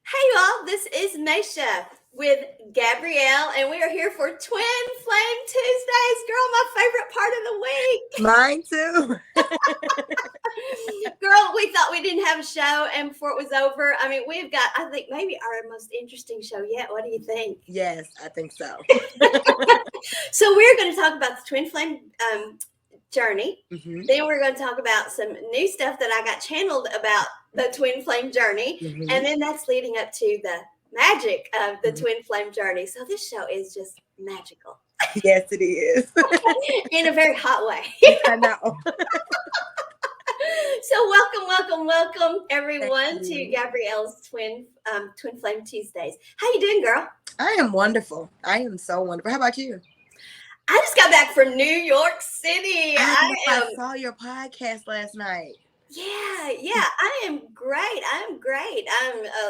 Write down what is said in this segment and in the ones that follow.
Hey y'all, this is Maysha with Gabrielle, and we are here for Twin Flame Tuesdays. Girl, my favorite part of the week. Mine too. Girl, we thought we didn't have a show, and before it was over, I mean, we've got, I think, maybe our most interesting show yet. What do you think? Yes, I think so. So we're going to talk about the Twin Flame journey. Mm-hmm. Then we're going to talk about some new stuff that I got channeled about the Twin Flame journey. Mm-hmm. And then that's leading up to the magic of the Mhm. Twin Flame journey. So this show is just magical Yes, it is. in a very hot way. I know. So welcome everyone Thank to you. Gabrielle's Twin Flame Tuesdays. How you doing, girl? I am wonderful. I am so wonderful. How about you? I just got back from New York City. I saw your podcast last night. Yeah, I am great. I'm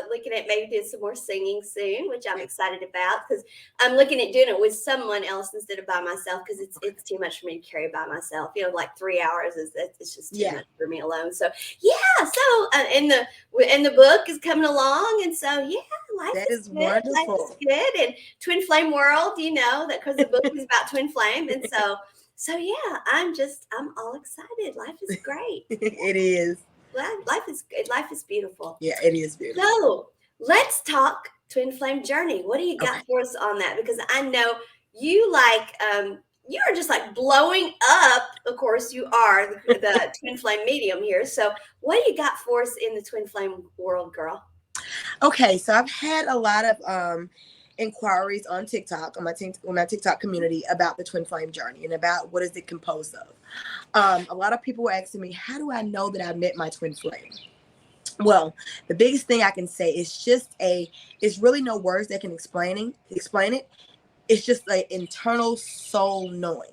looking at maybe doing some more singing soon, which I'm excited about because I'm looking at doing it with someone else instead of by myself because it's too much for me to carry by myself. You know, like 3 hours it's just too much for me alone. So yeah, so and the book is coming along, and so yeah, life is good. Wonderful. Life is good, and Twin Flame World, you know that because the book is about Twin Flame, and so. So yeah, I'm all excited. Life is great. It is. Life is good. Life is beautiful. Yeah, it is beautiful. So let's talk Twin Flame journey. What do you got for us on that? Because I know you you are just like blowing up. Of course, you are the Twin Flame medium here. So what do you got for us in the Twin Flame world, girl? Okay, so I've had a lot of inquiries on TikTok, on my TikTok community about the Twin Flame journey and about what is it composed of. A lot of people were asking me, how do I know that I met my twin flame? Well, the biggest thing I can say is it's really no words that can explain it. It's just an internal soul knowing.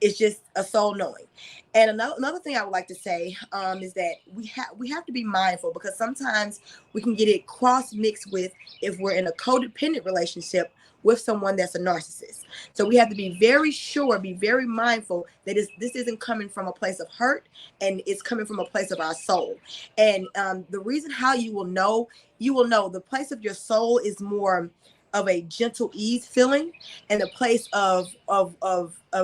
It's just a soul knowing. And another thing I would like to say is that we have to be mindful because sometimes we can get it cross mixed with if we're in a codependent relationship with someone that's a narcissist. So we have to be very sure, be very mindful that this isn't coming from a place of hurt and it's coming from a place of our soul. And the reason how you will know the place of your soul is more of a gentle ease feeling, and the place of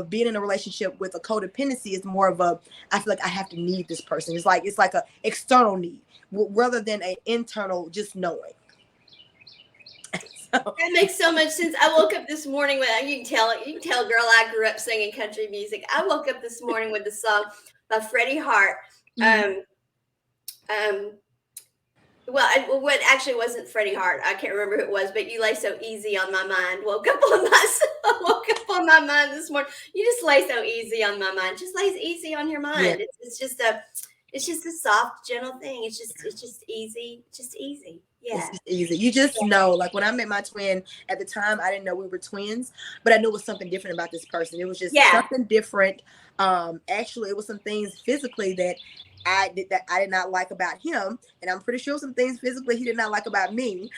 being in a relationship with a codependency is more of a, I feel like I have to need this person. It's like a external need rather than an internal just knowing. That makes so much sense. I woke up this morning with, you can tell, girl, I grew up singing country music. I woke up this morning with the song by Freddie Hart. What actually wasn't Freddie Hart. I can't remember who it was, but you lay so easy on my mind. Woke up on my mind this morning. You just lay so easy on my mind. Just lays easy on your mind. Yeah. It's just a soft, gentle thing. It's just easy. Just easy. Yeah. It's just easy. You just know, like when I met my twin at the time, I didn't know we were twins, but I knew it was something different about this person. It was just something different. Actually, it was some things physically that I did not like about him, and I'm pretty sure some things physically he did not like about me.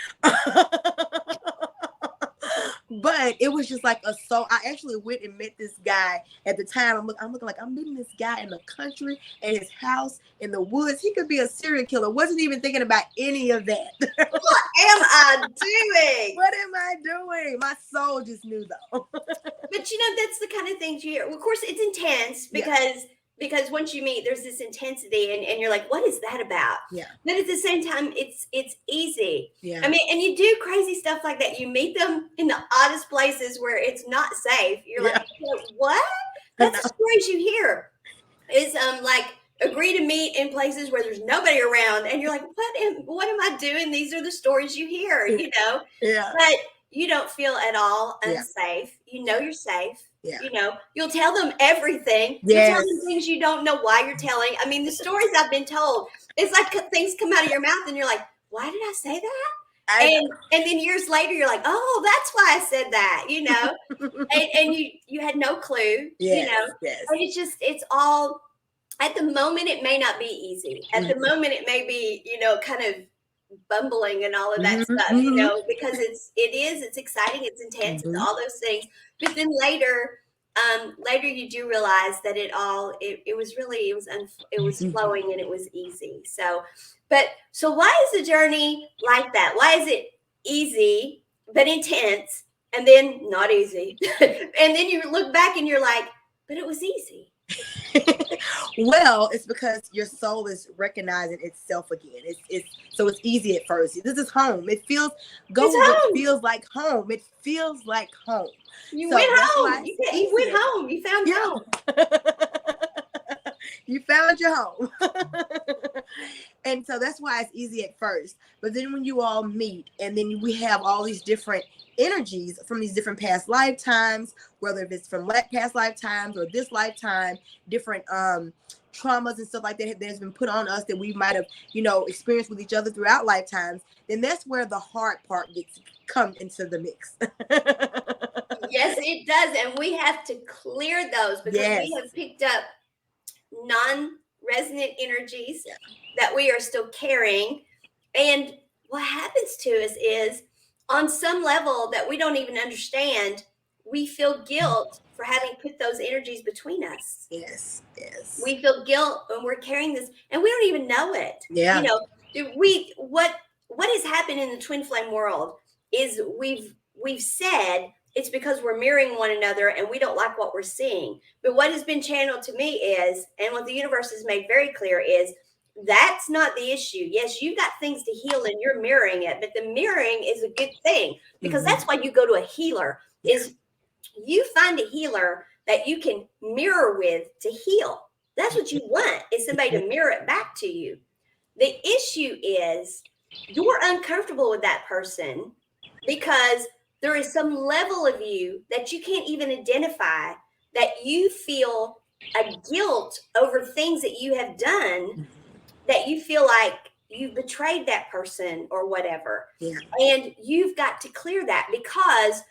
But it was just like I actually went and met this guy at the time. I'm looking like I'm meeting this guy in the country at his house in the woods. He could be a serial killer. Wasn't even thinking about any of that. What am I doing? What am I doing? My soul just knew though. But that's the kind of things you hear. Of course, it's intense because once you meet, there's this intensity and you're like, what is that about? Yeah. But at the same time, it's easy. Yeah. I mean, and you do crazy stuff like that. You meet them in the oddest places where it's not safe. You're like, what? That's the stories you hear. Is like agree to meet in places where there's nobody around. And you're like, what am I doing? These are the stories you hear, you know? Yeah. But you don't feel at all unsafe. You know you're safe. Yeah. You know, you'll tell them everything. Yes. You'll tell them things you don't know why you're telling. I mean, the stories I've been told, it's like things come out of your mouth and you're like, why did I say that? And then years later, you're like, oh, that's why I said that, you know, and you had no clue, you know, and it's all at the moment. It may not be easy. At the moment, it may be, you know, kind of bumbling and all of that stuff, you know, because it's exciting, it's intense, it's all those things. But then later, later you do realize that it was really it was flowing and it was easy. So why is the journey like that? Why is it easy but intense and then not easy? And then you look back and you're like, but it was easy. Well, it's because your soul is recognizing itself again. It's easy at first. This is home. It feels feels like home. It feels like home. You went home. You went home. You found home. You found your home. And so that's why it's easy at first. But then when you all meet and then we have all these different energies from these different past lifetimes, whether if it's from past lifetimes or this lifetime, different traumas and stuff like that has been put on us that we might have, experienced with each other throughout lifetimes, then that's where the hard part gets come into the mix. Yes, it does. And we have to clear those because we have picked up non-resonant energies that we are still carrying. And what happens to us is on some level that we don't even understand, we feel guilt for having put those energies between us. Yes. We feel guilt when we're carrying this and we don't even know it. Yeah. What has happened in the twin flame world is we've said it's because we're mirroring one another and we don't like what we're seeing. But what has been channeled to me is, and what the universe has made very clear is, that's not the issue. Yes, you got things to heal and you're mirroring it, but the mirroring is a good thing because that's why you go to a healer is you find a healer that you can mirror with to heal. That's what you want is somebody to mirror it back to you. The issue is you're uncomfortable with that person because there is some level of you that you can't even identify that you feel a guilt over things that you have done that you feel like you betrayed that person or whatever. Yeah. And you've got to clear that because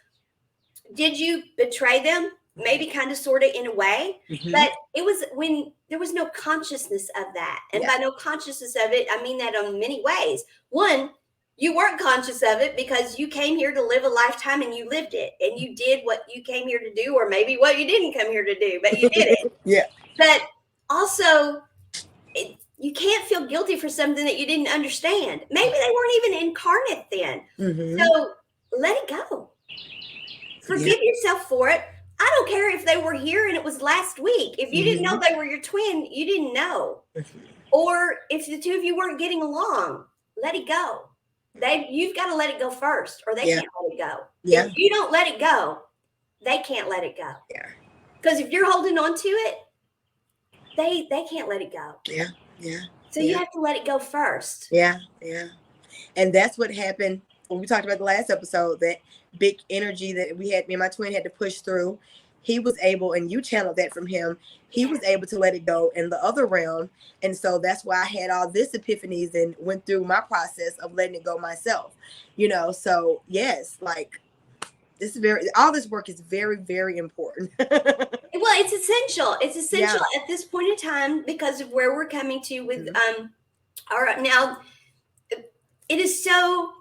did you betray them? Maybe kind of sort of in a way, but it was when there was no consciousness of that. And by no consciousness of it, I mean that in many ways. One, you weren't conscious of it because you came here to live a lifetime and you lived it and you did what you came here to do, or maybe what you didn't come here to do, but you did it. Yeah. But also, you can't feel guilty for something that you didn't understand. Maybe they weren't even incarnate then. So let it go. Forgive yourself for it. I don't care if they were here and it was last week. If you didn't know they were your twin, you didn't know. Or if the two of you weren't getting along, let it go. You've got to let it go first, or they can't let it go. Yeah. If you don't let it go, they can't let it go. Yeah. Because if you're holding on to it, they can't let it go. Yeah. Yeah. So you have to let it go first. Yeah. Yeah. And that's what happened when we talked about the last episode, that big energy that me and my twin had to push through. He was able, and you channeled that from him. He was able to let it go in the other realm. And so that's why I had all this epiphanies and went through my process of letting it go myself, So yes, like all this work is very, very important. Well, it's essential. It's essential at this point in time because of where we're coming to with now it is so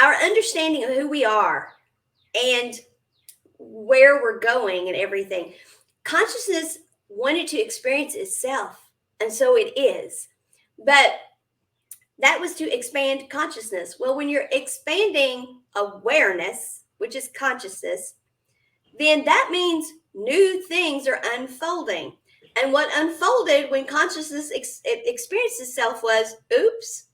our understanding of who we are and where we're going and everything. Consciousness wanted to experience itself, and so it is. But that was to expand consciousness. Well, when you're expanding awareness, which is consciousness, then that means new things are unfolding. And what unfolded when consciousness experienced itself was, oops.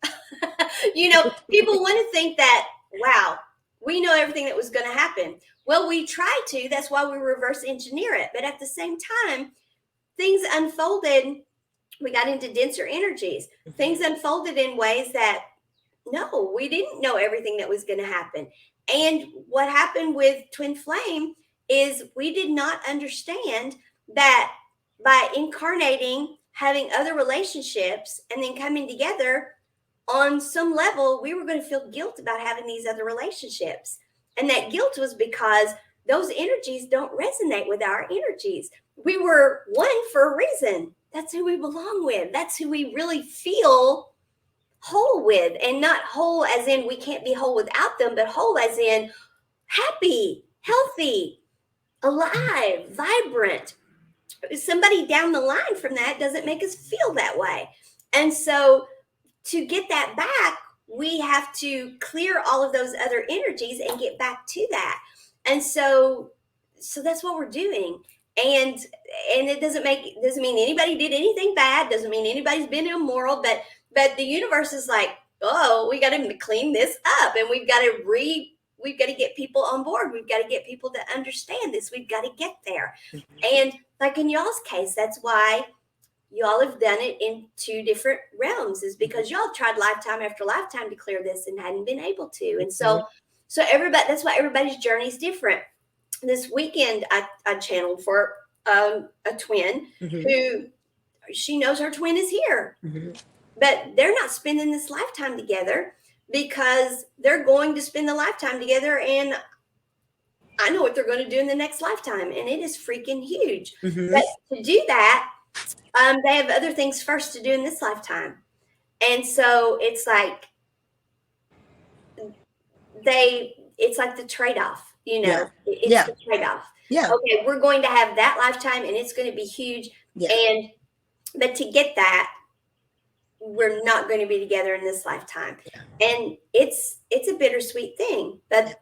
People want to think that, wow, we know everything that was going to happen. Well, we try to. That's why we reverse engineer it. But at the same time, things unfolded. We got into denser energies. Things unfolded in ways that, no, we didn't know everything that was going to happen. And what happened with Twin Flame is we did not understand that by incarnating, having other relationships, and then coming together on some level, we were going to feel guilt about having these other relationships. And that guilt was because those energies don't resonate with our energies. We were one for a reason. That's who we belong with. That's who we really feel whole with. And not whole as in we can't be whole without them, but whole as in happy, healthy, alive, vibrant. Somebody down the line from that doesn't make us feel that way. And so to get that back, we have to clear all of those other energies and get back to that. And so that's what we're doing. And it doesn't mean anybody did anything bad, doesn't mean anybody's been immoral, but the universe is like, oh, we got to clean this up, and we've got to get people on board. We've got to get people to understand this. We've got to get there. And like in y'all's case, that's why y'all have done it in two different realms, is because y'all tried lifetime after lifetime to clear this and hadn't been able to. And so everybody, that's why everybody's journey is different. This weekend I channeled for a twin who, she knows her twin is here, but they're not spending this lifetime together because they're going to spend the lifetime together, and I know what they're going to do in the next lifetime, and it is freaking huge. But to do that, they have other things first to do in this lifetime. And so it's like it's like the trade-off, you know. It's the trade-off. Okay, we're going to have that lifetime, and it's going to be huge. But to get that, we're not going to be together in this lifetime. And it's a bittersweet thing. But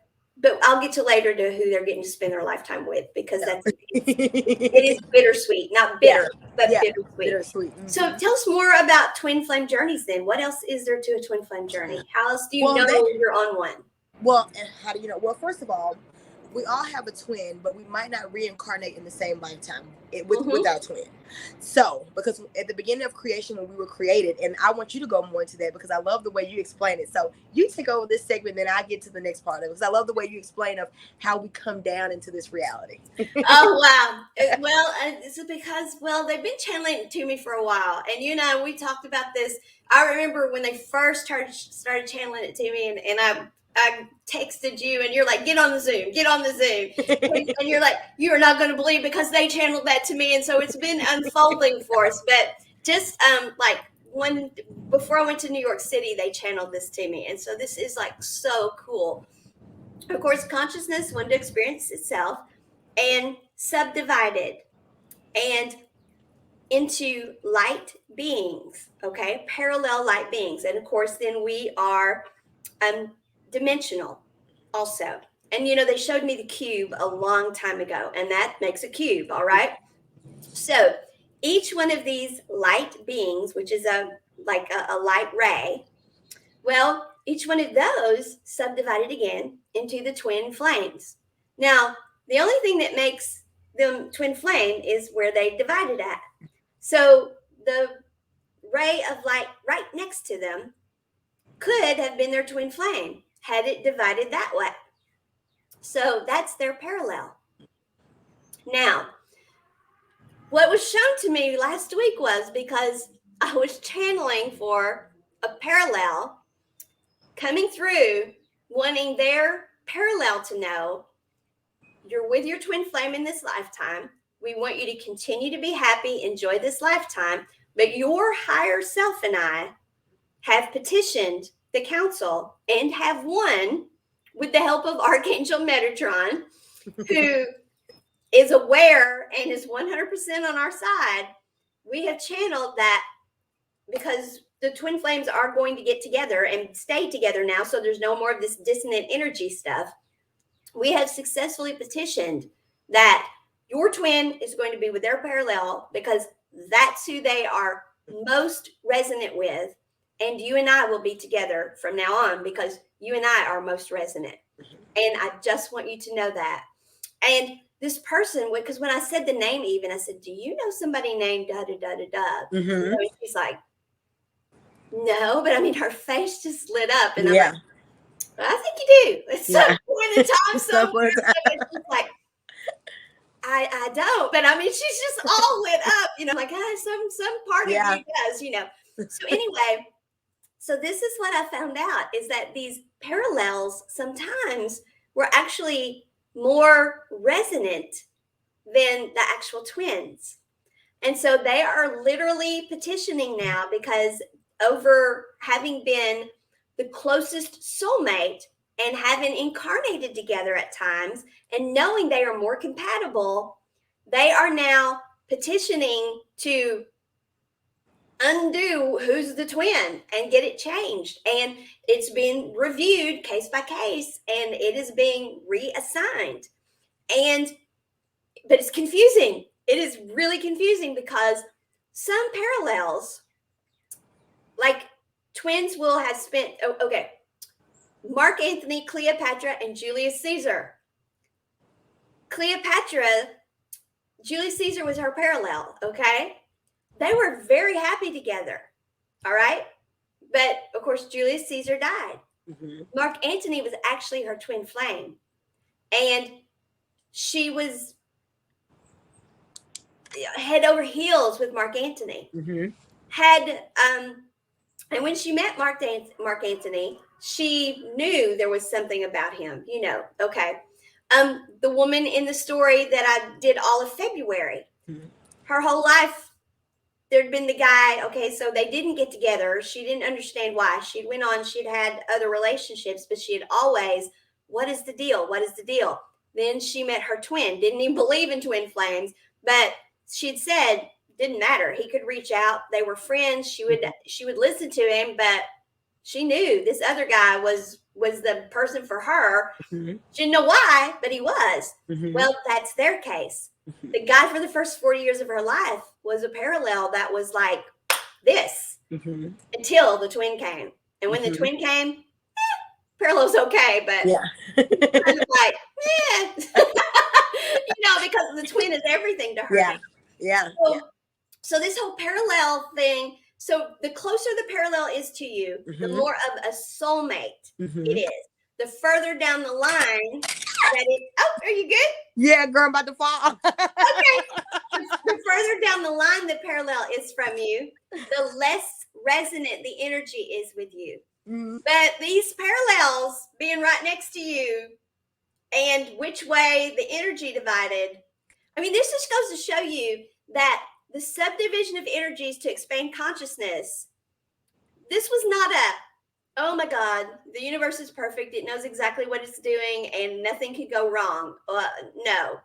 I'll get to later to who they're getting to spend their lifetime with, because it is bittersweet, not bitter, but bittersweet. So tell us more about twin flame journeys then. What else is there to a twin flame journey? How else do you know you're on one? Well, and how do you know? Well, first of all, we all have a twin, but we might not reincarnate in the same lifetime with our twin. So, because at the beginning of creation, when we were created, and I want you to go more into that because I love the way you explain it. So you take over this segment, then I get to the next part of it, because I love the way you explain of how we come down into this reality. Oh, wow. Well, it's because, they've been channeling it to me for a while. And, you know, we talked about this. I remember when they first started channeling it to me, and I texted you, and you're like, get on the Zoom. And you're like, you are not going to believe, because they channeled that to me. And so it's been unfolding for us. But just before I went to New York City, they channeled this to me. And so this is like so cool. Of course, consciousness wanted to experience itself and subdivided and into light beings, okay? Parallel light beings. And of course, then we are dimensional also. And, you know, they showed me the cube a long time ago, and that makes a cube, all right? So each one of these light beings, which is a light ray, well, each one of those subdivided again into the twin flames. Now, the only thing that makes them twin flame is where they divided at. So the ray of light right next to them could have been their twin flame had it divided that way. So that's their parallel. Now, what was shown to me last week was, because I was channeling for a parallel coming through, wanting their parallel to know, you're with your twin flame in this lifetime. We want you to continue to be happy, enjoy this lifetime, but your higher self and I have petitioned the council and have won, with the help of Archangel Metatron, who is aware and is 100% on our side. We have channeled that, because the twin flames are going to get together and stay together now, so there's no more of this dissonant energy stuff. We have successfully petitioned that your twin is going to be with their parallel, because that's who they are most resonant with. And you and I will be together from now on, because you and I are most resonant. And I just want you to know that. And this person, because when I said the name, even I said, do you know somebody named da da da da da? You know, she's like, no, but I mean, her face just lit up, and I'm like, well, I think you do. At some point in time, somewhere, she's like, I don't, but I mean, she's just all lit up, you know, like, some part of you does, you know. So anyway, so this is what I found out, is that these parallels sometimes were actually more resonant than the actual twins. And so they are literally petitioning now, because over having been the closest soulmate and having incarnated together at times and knowing they are more compatible, they are now petitioning to undo who's the twin and get it changed. And it's been reviewed case by case and it is being reassigned. But it's confusing. It is really confusing because some parallels, like twins will have spent, okay, Mark Antony, Cleopatra, and Julius Caesar. Cleopatra, Julius Caesar was her parallel, okay? They were very happy together, all right? But of course, Julius Caesar died. Mm-hmm. Mark Antony was actually her twin flame. And she was head over heels with Mark Antony. Mm-hmm. And when she met Mark Antony, she knew there was something about him, okay. The woman in the story that I did all of February, mm-hmm. her whole life, there'd been the guy, okay, so they didn't get together. She didn't understand why. She'd had other relationships, but she had always, what is the deal? What is the deal? Then she met her twin, didn't even believe in twin flames, but she'd said, didn't matter. He could reach out. They were friends. She would listen to him, but she knew this other guy was the person for her. Mm-hmm. She didn't know why, but he was. Mm-hmm. Well, that's their case. Mm-hmm. The guy for the first 40 years of her life was a parallel that was like this, mm-hmm. until the twin came. And when, mm-hmm. the twin came, parallel's okay, but kind of like, because the twin is everything to her. Yeah. Yeah. So this whole parallel thing, so the closer the parallel is to you, mm-hmm. the more of a soulmate, mm-hmm. it is. The further down the line are you good? Yeah, girl, I'm about to fall. Okay. The further down the line the parallel is from you, the less resonant the energy is with you. Mm-hmm. But these parallels being right next to you and which way the energy divided, I mean, this just goes to show you that the subdivision of energies to expand consciousness, this was not oh my God, the universe is perfect. It knows exactly what it's doing and nothing can go wrong. No.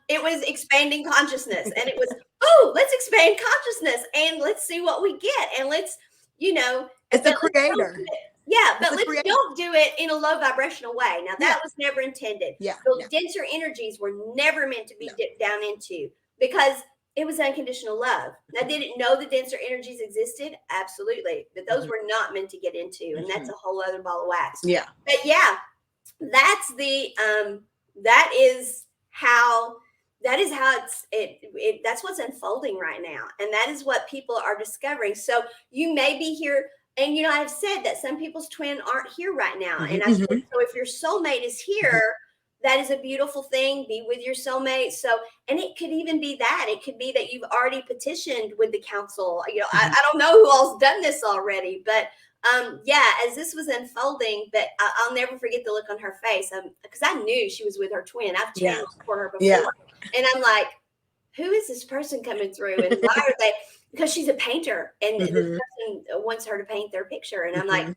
It was expanding consciousness and it was, let's expand consciousness and let's see what we get. And let's, it's the creator. Yeah, but don't do it in a low vibrational way. Now, that was never intended. Yeah. Those denser energies were never meant to be dipped down into because it was unconditional love. Now, did it know the denser energies existed? Absolutely. But those mm-hmm. were not meant to get into. And mm-hmm. that's a whole other ball of wax. Yeah. But that's that is how that's what's unfolding right now. And that is what people are discovering. So you may be here. And, I've said that some people's twin aren't here right now. Mm-hmm. And I said, so if your soulmate is here, that is a beautiful thing. Be with your soulmate. So, and it could even be that. It could be that you've already petitioned with the council. Mm-hmm. I don't know who all's done this already. But, as this was unfolding, but I'll never forget the look on her face. Because I knew she was with her twin. I've channeled for her before. Yeah. And I'm like, who is this person coming through? And why are they? Because she's a painter and mm-hmm. this person wants her to paint their picture. And I'm mm-hmm. like,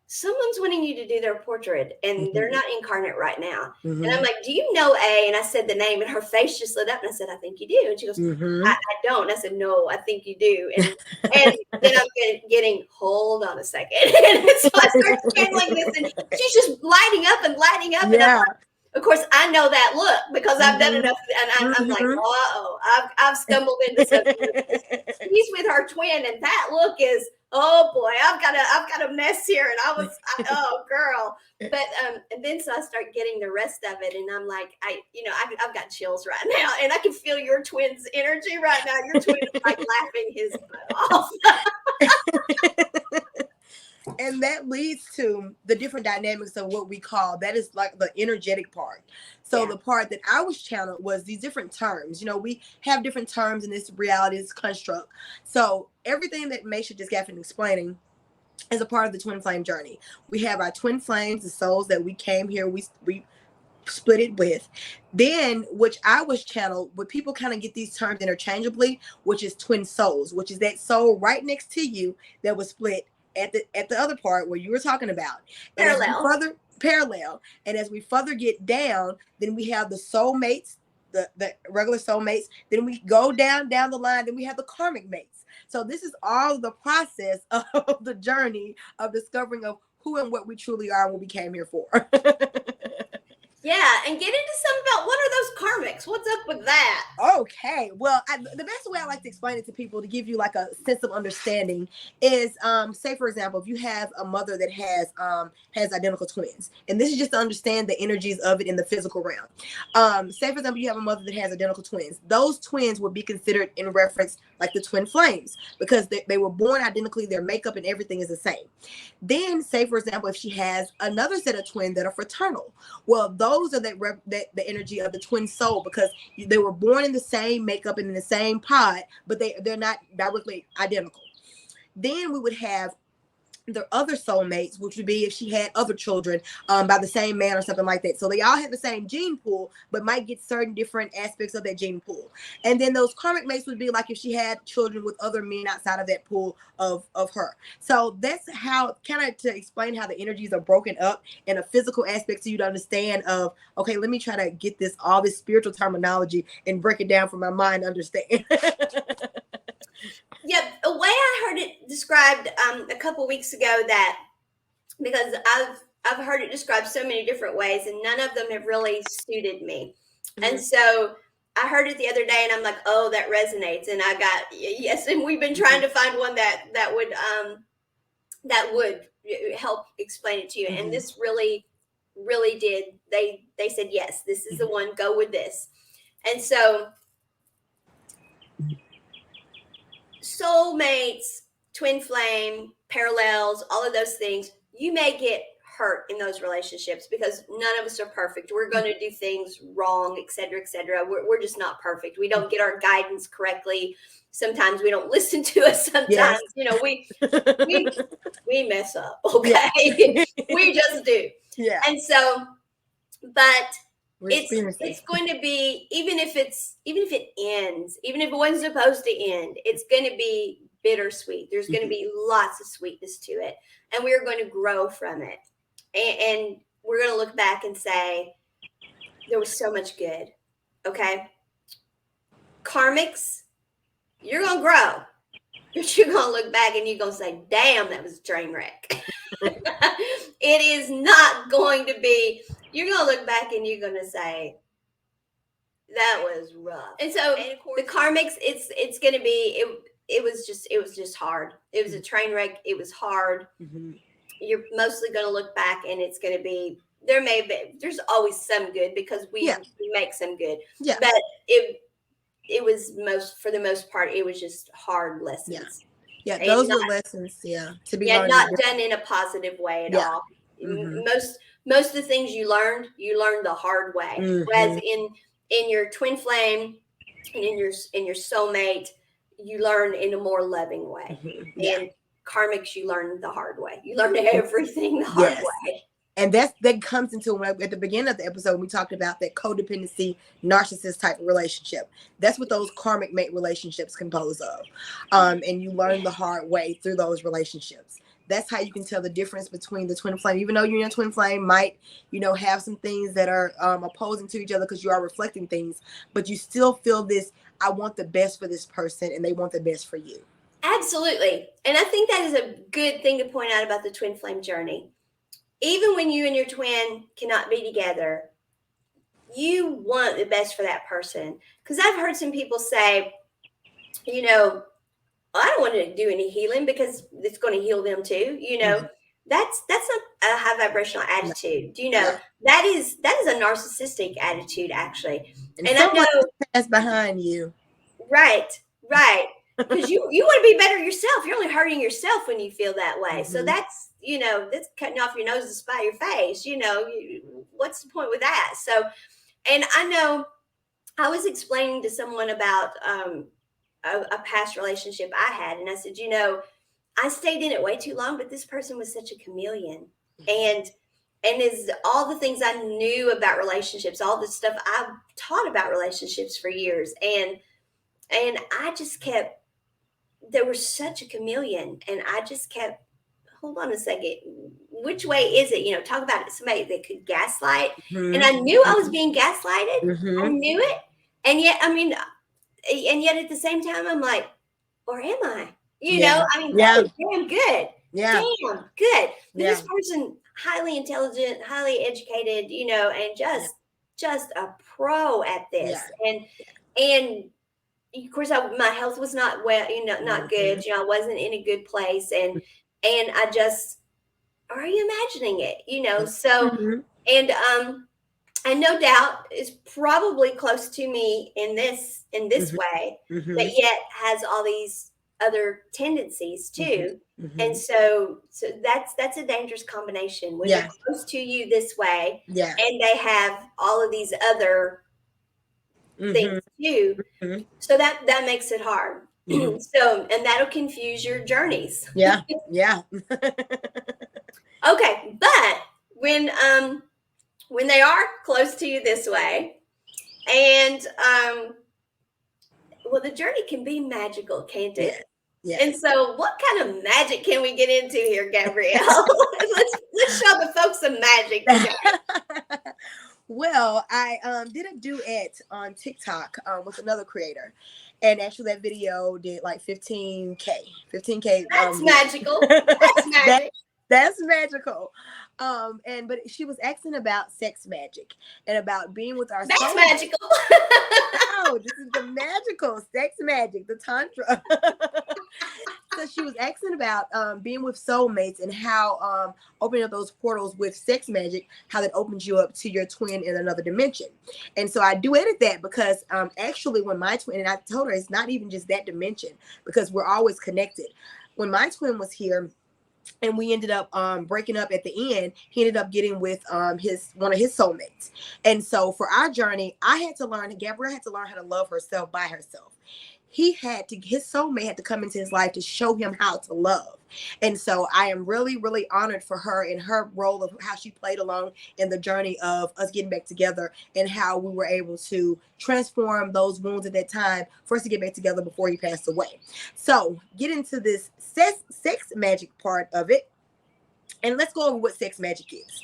someone's wanting you to do their portrait and mm-hmm. they're not incarnate right now. Mm-hmm. And I'm like, do you know A? And I said the name and her face just lit up and I said, I think you do. And she goes, mm-hmm. I don't. And I said, no, I think you do. And then I'm getting, hold on a second. And so I start channeling this and she's just lighting up. And I'm like, of course, I know that look because I've done enough, and I'm like, I've stumbled into something. He's with her twin, and that look is, oh boy, I've got a mess here, and oh girl. But and then so I start getting the rest of it, and I'm like, I've got chills right now, and I can feel your twin's energy right now. Your twin is like laughing his butt off. And that leads to the different dynamics of what we call, that is like the energetic part. So the part that I was channeled was these different terms. We have different terms in this reality, this construct. So everything that Maysha just got from explaining is a part of the twin flame journey. We have our twin flames, the souls that we came here, we split it with. Then, which I was channeled, but people kind of get these terms interchangeably, which is twin souls, which is that soul right next to you that was split at the other part where you were talking about. Parallel. parallel. And as we further get down, then we have the soulmates, the regular soulmates. Then we go down the line. Then we have the karmic mates. So this is all the process of the journey of discovering of who and what we truly are and what we came here for. Yeah, and get into some about what are those karmics? What's up with that? Okay, well, the best way I like to explain it to people to give you like a sense of understanding is, say for example, if you have a mother that has identical twins, and this is just to understand the energies of it in the physical realm. Say for example, you have a mother that has identical twins. Those twins would be considered in reference like the twin flames because they were born identically. Their makeup and everything is the same. Then, say for example, if she has another set of twins that are fraternal, well, those are the energy of the twin soul because they were born in the same makeup and in the same pod, but they're not directly identical. Then we would have the other soulmates, which would be if she had other children by the same man or something like that. So they all have the same gene pool, but might get certain different aspects of that gene pool. And then those karmic mates would be like if she had children with other men outside of that pool of her. So that's how, kind of to explain how the energies are broken up in a physical aspect so you to understand of, okay, let me try to get all this spiritual terminology and break it down for my mind to understand. Yeah, a way I heard it described a couple weeks ago, that because I've heard it described so many different ways and none of them have really suited me. Mm-hmm. And so I heard it the other day and I'm like, oh, that resonates. And I got, yes, and we've been trying to find one that would help explain it to you. Mm-hmm. And this really did. They said, yes, this is the one, go with this. And so soulmates, twin flame, parallels, all of those things, you may get hurt in those relationships because none of us are perfect. We're going to do things wrong, et cetera, et cetera. We're just not perfect. We don't get our guidance correctly. Sometimes we don't listen to us. Sometimes, yes. we mess up. Okay. Yeah. We just do. Yeah. And so, but it's going to be, even if it ends, even if it wasn't supposed to end, it's going to be bittersweet. There's going to be lots of sweetness to it, and we're going to grow from it, and we're going to look back and say there was so much good. Okay, karmics, you're going to grow, but you're going to look back and you're going to say, damn, that was a train wreck. It is not going to be. You're going to look back and you're going to say, that was rough. And so the karmics, it's going to be, it was just hard. It was a train wreck. It was hard. Mm-hmm. You're mostly going to look back and it's going to be, there's always some good because we make some good. Yeah. But it was for the most part, it was just hard lessons. Yeah, those were lessons, to be learned. Not done in a positive way at all. Mm-hmm. Most of the things you learned the hard way. Mm-hmm. Whereas in your twin flame and in your soulmate, you learn in a more loving way. Mm-hmm. Yeah. And karmics, you learn the hard way. You learn everything the hard way. And that comes into at the beginning of the episode, we talked about that codependency, narcissist type of relationship. That's what those karmic mate relationships compose of. And you learn the hard way through those relationships. That's how you can tell the difference between the twin flame. Even though you and your twin flame might, have some things that are opposing to each other because you are reflecting things, but you still feel this, I want the best for this person and they want the best for you. Absolutely. And I think that is a good thing to point out about the twin flame journey. Even when you and your twin cannot be together, you want the best for that person. Because I've heard some people say, I don't want to do any healing because it's going to heal them too. Mm-hmm. That's not a high vibrational attitude. Do you know that is a narcissistic attitude actually? And I know that's behind you. Right. Because you want to be better yourself. You're only hurting yourself when you feel that way. Mm-hmm. So that's cutting off your nose to spite your face. What's the point with that? So, and I know I was explaining to someone about a past relationship I had, and I said, I stayed in it way too long, but this person was such a chameleon, and is all the things I knew about relationships, all the stuff I've taught about relationships for years, and I just kept. They were such a chameleon, and I just kept hold on a second, which way is it? You know, talk about somebody that could gaslight. Mm-hmm. And I knew I was being gaslighted. Mm-hmm. I knew it. And yet, I mean, and yet at the same time, I'm like, or am I? You know, I mean, that is damn good. Yeah. Damn good. Yeah. This person, highly intelligent, highly educated, you know, and just a pro at this. And of course, my health was not well, you know, not good. You know, I wasn't in a good place, and I just, are you imagining it? You know, so and no doubt is probably close to me in this way, but yet has all these other tendencies too. And so that's a dangerous combination when they're close to you this way, and they have all of these other things too. So that makes it hard. So, and that'll confuse your journeys. Yeah. Okay, but when they are close to you this way, and well, the journey can be magical, can't it? Yeah. And so, what kind of magic can we get into here, Gabrielle? let's show the folks some magic today. Well, I did a duet on TikTok with another creator, and actually that video did like 15K. That's magical. That's magic. That's magical. But she was asking about sex magic and about being with our That's magical. Oh, this is the magical sex magic, the tantra. So she was asking about being with soulmates and how opening up those portals with sex magic, how that opens you up to your twin in another dimension. And so I duetted that because actually when my twin, and I told her it's not even just that dimension because we're always connected. When my twin was here, and we ended up breaking up at the end, he ended up getting with one of his soulmates. And so for our journey, Gabrielle had to learn how to love herself by herself. His soulmate had to come into his life to show him how to love. And so I am really, really honored for her and her role of how she played along in the journey of us getting back together and how we were able to transform those wounds at that time for us to get back together before he passed away. So get into this sex magic part of it. And let's go over what sex magic is.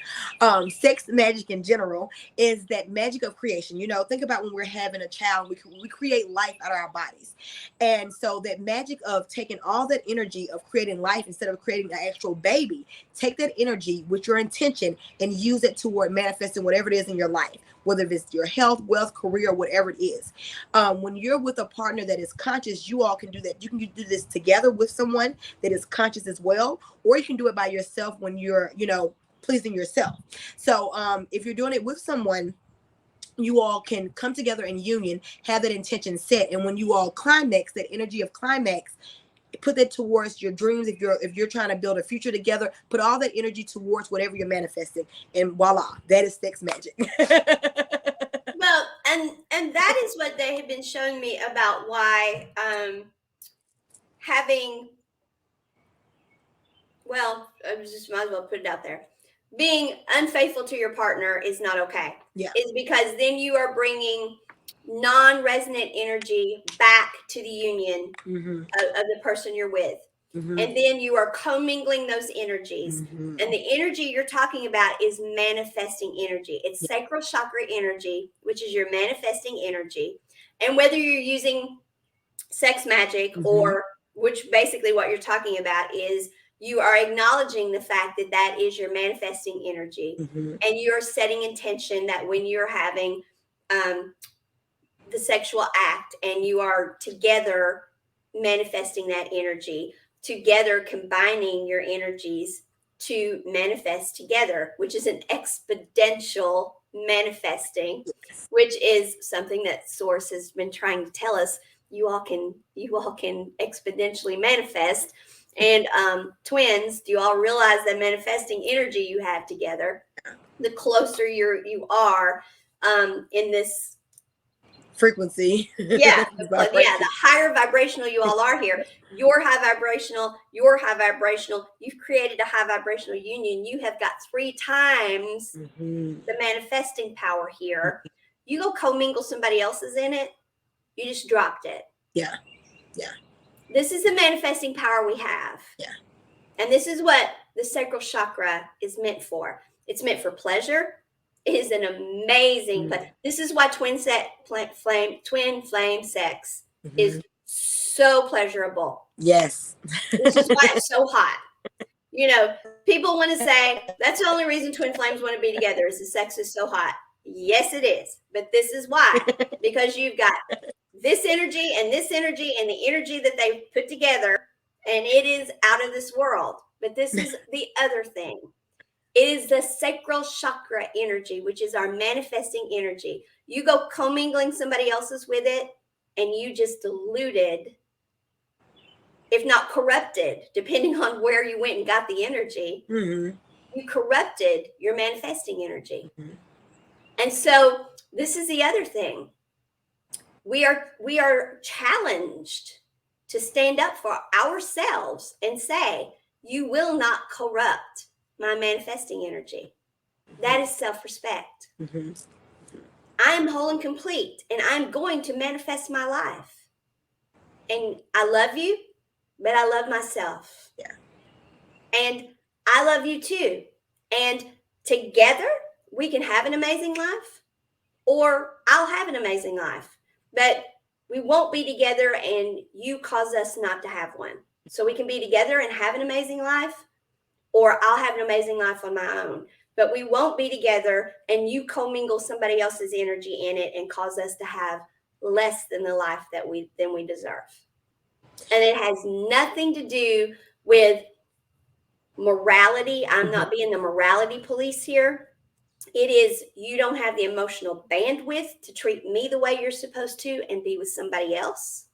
Sex magic in general is that magic of creation. You know, think about when we're having a child, we create life out of our bodies. And so that magic of taking all that energy of creating life instead of creating an actual baby, take that energy with your intention and use it toward manifesting whatever it is in your life, whether it's your health, wealth, career, whatever it is. When you're with a partner that is conscious, you all can do that. You can do this together with someone that is conscious as well, or you can do it by yourself when you're, pleasing yourself. So if you're doing it with someone, you all can come together in union, have that intention set. And when you all climax, that energy of climax, put that towards your dreams. If you're trying to build a future together, put all that energy towards whatever you're manifesting, and voila, that is sex magic. Well, and that is what they have been showing me about why I just might as well put it out there. Being unfaithful to your partner is not okay. Yeah. It's because then you are bringing non-resonant energy back to the union of the person you're with. And then you are commingling those energies. And the energy you're talking about is manifesting energy. It's sacral chakra energy, which is your manifesting energy. And whether you're using sex magic or which basically what you're talking about is you are acknowledging the fact that that is your manifesting energy. And you're setting intention that when you're having the sexual act and you are together manifesting that energy, together combining your energies to manifest together, which is an exponential manifesting, which is something that Source has been trying to tell us. You all can exponentially manifest. And twins, do you all realize that manifesting energy you have together, the closer you are in this frequency. The higher vibrational you all are here. You're high vibrational. You've created a high vibrational union. You have got 3 times the manifesting power here. You go commingle somebody else's in it, you just dropped it. Yeah. This is the manifesting power we have. Yeah. And this is what the sacral chakra is meant for. It's meant for pleasure. It is an amazing This is why twin flame sex is so pleasurable. Yes. This is why it's so hot. You know, people want to say that's the only reason twin flames want to be together is the sex is so hot. Yes, it is. But this is why. Because you've got this energy and the energy that they put together, and it is out of this world. But this is the other thing. It is the sacral chakra energy, which is our manifesting energy. You go commingling somebody else's with it, and you just diluted, if not corrupted, depending on where you went and got the energy, you corrupted your manifesting energy. And so this is the other thing. We are challenged to stand up for ourselves and say, you will not corrupt my manifesting energy. That is self-respect. I am whole and complete, and I'm going to manifest my life. And I love you, but I love myself. Yeah. And I love you too. And together we can have an amazing life, or I'll have an amazing life. But we won't be together and you cause us not to have one. So we can be together and have an amazing life, or I'll have an amazing life on my own. But we won't be together and you commingle somebody else's energy in it and cause us to have less than the life that we deserve. And it has nothing to do with morality. I'm not being the morality police here. It is, you don't have the emotional bandwidth to treat me the way you're supposed to and be with somebody else.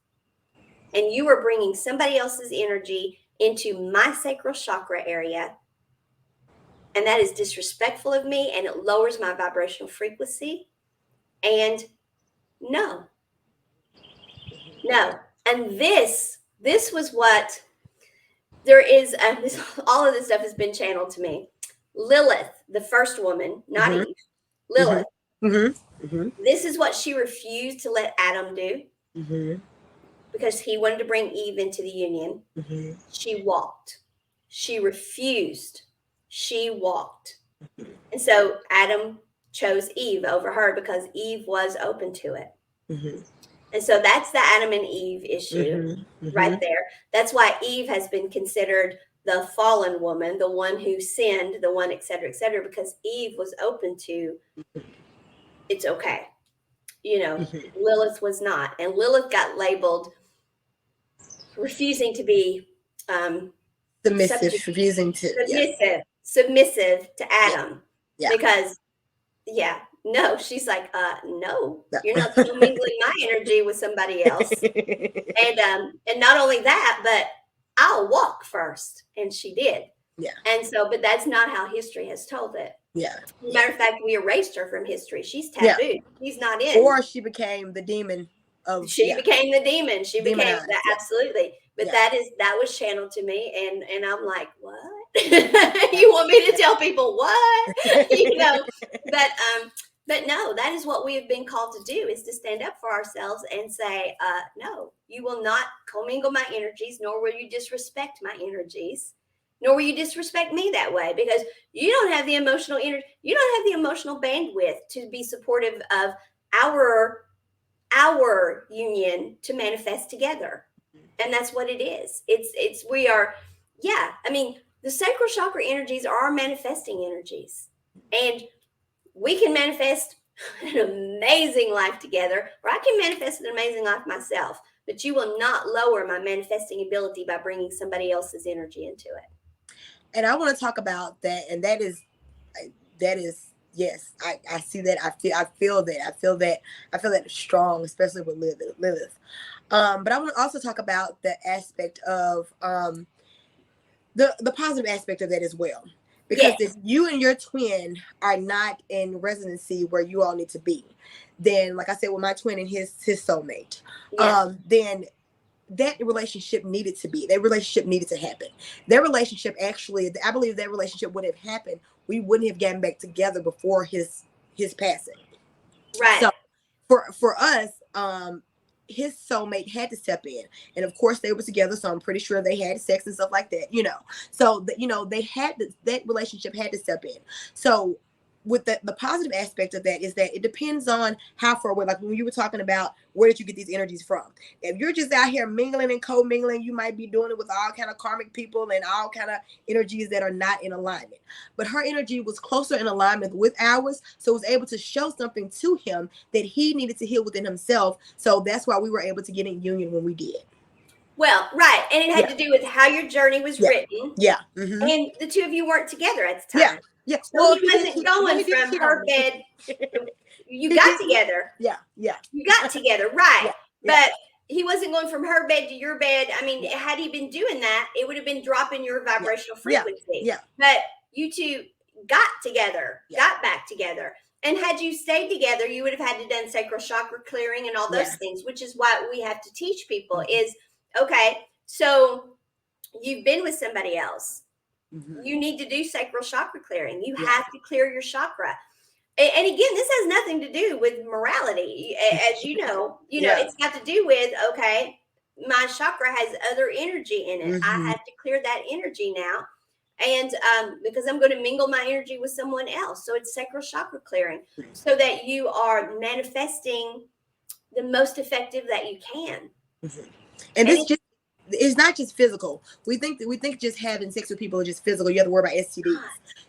And you are bringing somebody else's energy into my sacral chakra area. And that is disrespectful of me, and it lowers my vibrational frequency. And no. And this was what there is. All of this stuff has been channeled to me. Lilith, the first woman, not Eve. Lilith. This is what she refused to let Adam do because he wanted to bring Eve into the union. She walked. She refused. She walked. And so Adam chose Eve over her because Eve was open to it. And so that's the Adam and Eve issue right there. That's why Eve has been considered the fallen woman, the one who sinned, the one, et cetera, because Eve was open to it's okay. You know, Lilith was not. And Lilith got labeled refusing to be submissive to Adam. Yeah. Because, no, she's like, no, you're not commingling my energy with somebody else. And not only that, but I'll walk first. And she did. Yeah. And so, but that's not how history has told it. Yeah. As a matter of fact, we erased her from history. She's tabooed. Yeah. She's not in. Or she became the demon of. She became the demon. She became that. Absolutely. But that was channeled to me, and I'm like, what? You want me to tell people what? You know, but no, that is what we have been called to do, is to stand up for ourselves and say, no, you will not commingle my energies, nor will you disrespect my energies, nor will you disrespect me that way, because you don't have the emotional energy, you don't have the emotional bandwidth to be supportive of our union to manifest together. And that's what it is. We are, I mean, the sacral chakra energies are our manifesting energies. And we can manifest an amazing life together, or I can manifest an amazing life myself. But you will not lower my manifesting ability by bringing somebody else's energy into it. And I want to talk about that. And that is, yes, I see that. I feel that strong, especially with Lilith. But I want to also talk about the aspect of the positive aspect of that as well. Because if you and your twin are not in residency where you all need to be, then, like I said, with my twin and his soulmate, then that relationship needed to happen. Their relationship, actually, I believe that relationship would have happened. We wouldn't have gotten back together before his passing. Right. So for us, his soulmate had to step in, and of course they were together, so I'm pretty sure they had sex and stuff like that, so that, they had that relationship had to step in. So with the positive aspect of that is that it depends on how far away, like when you were talking about where did you get these energies from. If you're just out here mingling and co-mingling, you might be doing it with all kind of karmic people and all kind of energies that are not in alignment. But her energy was closer in alignment with ours, so it was able to show something to him that he needed to heal within himself. So that's why we were able to get in union when we did. Well, right. And it had to do with how your journey was written. Yeah. And the two of you weren't together at the time. Yeah. So well, he wasn't going from her bed. You got together. Yeah. You got together, right. But he wasn't going from her bed to your bed. I mean, had he been doing that, it would have been dropping your vibrational frequency. Yeah. But you two got together, got back together. And had you stayed together, you would have had to done sacral chakra clearing and all those things, which is what we have to teach people is, okay, so you've been with somebody else. You need to do sacral chakra clearing. You have to clear your chakra. And again, this has nothing to do with morality. As you know, it's got to do with, okay, my chakra has other energy in it. I have to clear that energy now. And because I'm going to mingle my energy with someone else. So it's sacral chakra clearing so that you are manifesting the most effective that you can. And it's not just physical. We think just having sex with people is just physical. You have to worry about STDs.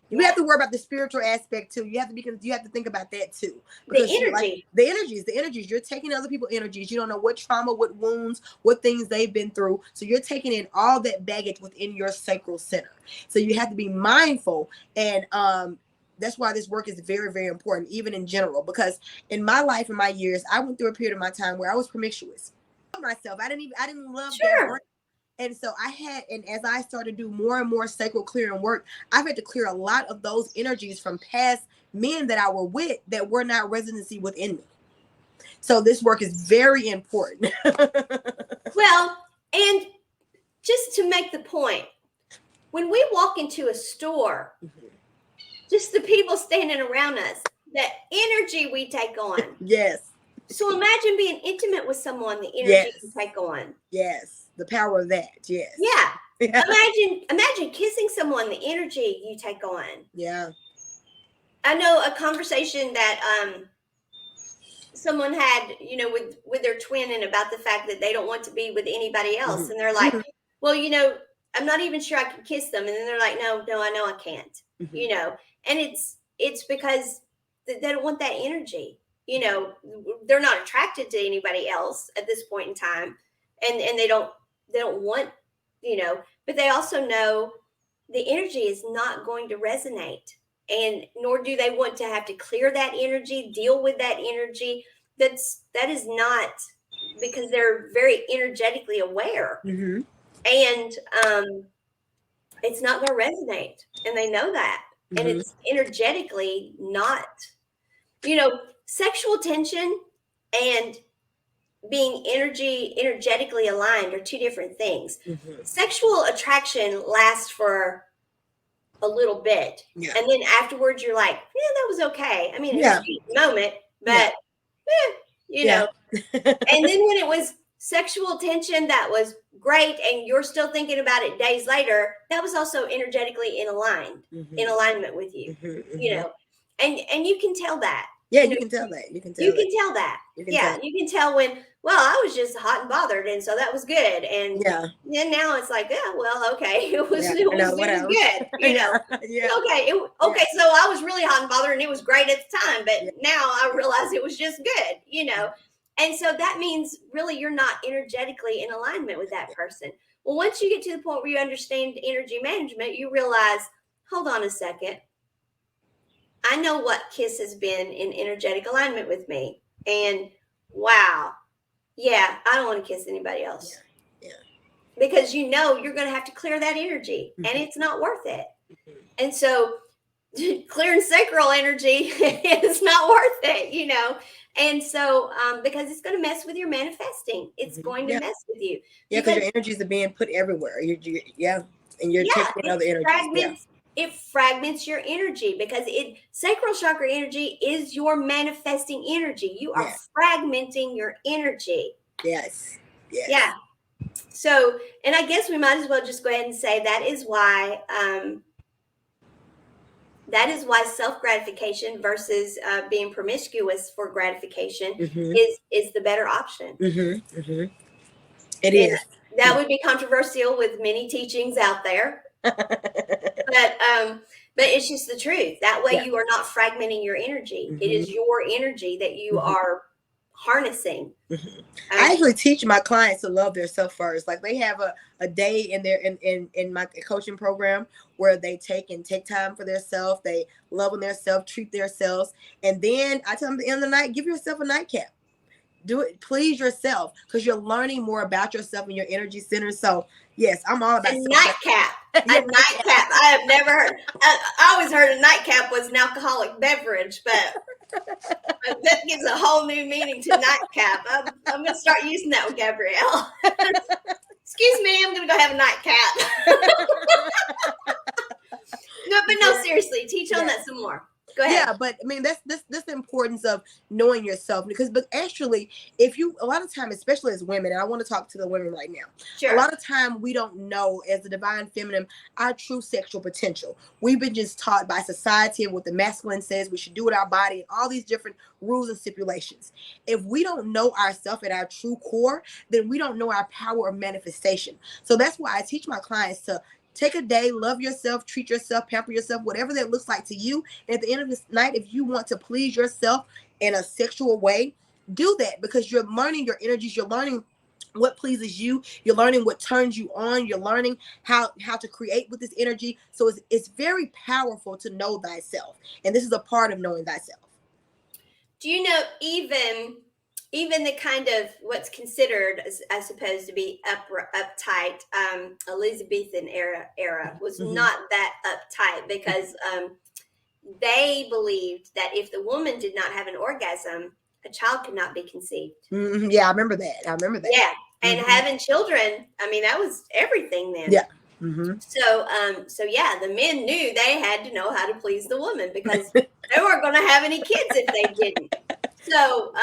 You have to worry about the spiritual aspect too. You have to think about that too. Because the energy. The energies. You're taking other people's energies. You don't know what trauma, what wounds, what things they've been through. So you're taking in all that baggage within your sacral center. So you have to be mindful, and that's why this work is very, very important, even in general. Because in my life, in my years, I went through a period of my time where I was promiscuous. Myself, I didn't love that work. And so as I started to do more and more sacral clearing work, I've had to clear a lot of those energies from past men that I were with that were not residency within me. So this work is very important. Well, and just to make the point, when we walk into a store, just the people standing around us, the energy we take on. Yes. So imagine being intimate with someone, the energy you take on. Yes. The power of that. Yes. Yeah. Imagine kissing someone, the energy you take on. Yeah. I know a conversation that someone had, with their twin, and about the fact that they don't want to be with anybody else. And they're like, well, I'm not even sure I can kiss them. And then they're like, no, I know I can't, and it's because they don't want that energy. They're not attracted to anybody else at this point in time. And they don't want, but they also know the energy is not going to resonate, and nor do they want to have to clear that energy, deal with that energy. That is not, because they're very energetically aware, and it's not going to resonate, and they know that, and it's energetically not, sexual tension and being energetically aligned are two different things. Sexual attraction lasts for a little bit, and then afterwards you're like, yeah, that was okay. I mean, it was a sweet moment, but and then when it was sexual tension that was great, and you're still thinking about it days later, that was also energetically in alignment with you, and you can tell that. Yeah, you can tell that. You can tell that. You can tell when, well, I was just hot and bothered, and so that was good. And then now it's like, yeah, well, okay, it was good. Okay, so I was really hot and bothered, and it was great at the time, but now I realize it was just good, And so that means really you're not energetically in alignment with that person. Well, once you get to the point where you understand energy management, you realize, hold on a second. I know what Kiss has been in energetic alignment with me. And wow, I don't want to kiss anybody else. Because you're going to have to clear that energy, and it's not worth it. And so clearing sacral energy is not worth it, And so because it's going to mess with your manifesting. It's going to mess with you. Yeah, because your energies are being put everywhere. And you're taking other energies. It fragments your energy, because sacral chakra energy is your manifesting energy. You are fragmenting your energy. Yes. Yes. Yeah. So, and I guess we might as well just go ahead and say that is why self gratification versus being promiscuous for gratification is the better option. It And is. that would be controversial with many teachings out there, but it's just the truth. That way, Yeah. you are not fragmenting your energy. It is your energy that you are harnessing. I actually teach my clients to love themselves first. Like they have a day in their in my coaching program where they take time for themselves. They love on themselves, treat themselves, and then I tell them at the end of the night, give yourself a nightcap. Do it, please yourself, because you're learning more about yourself and your energy center. So yes, I'm all about A nightcap. Yeah, A nightcap. I have never heard. I always heard a nightcap was an alcoholic beverage, but that gives a whole new meaning to nightcap. I'm going to start using that with Gabrielle. Excuse me, I'm going to go have a nightcap. No, but no, seriously, teach on that some more. Go ahead. Yeah, but I mean that's the importance of knowing yourself, but actually if you, a lot of time, especially as women, and I want to talk to the women right now. Sure. A lot of time we don't know as the divine feminine our true sexual potential. We've been just taught by society and what the masculine says we should do with our body and all these different rules and stipulations. If we don't know ourselves at our true core, then we don't know our power of manifestation. So that's why I teach my clients to take a day, love yourself, treat yourself, pamper yourself, whatever that looks like to you. And at the end of this night, if you want to please yourself in a sexual way, do that, because you're learning your energies. You're learning what pleases you. You're learning what turns you on. You're learning how to create with this energy. So it's very powerful to know thyself. And this is a part of knowing thyself. Do you know even the kind of what's considered, I suppose, to be uptight, Elizabethan era was not that uptight, because they believed that if the woman did not have an orgasm, a child could not be conceived. Yeah, I remember that. Yeah, and having children, I mean, that was everything then. Yeah. So yeah, the men knew they had to know how to please the woman, because they weren't going to have any kids if they didn't. So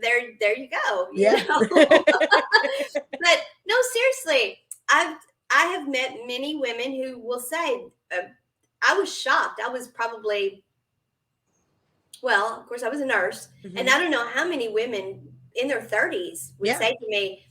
there you go. You know? But no, seriously, I have met many women who will say, I was shocked. I was probably, well, of course, I was a nurse, and I don't know how many women in their 30s would say to me,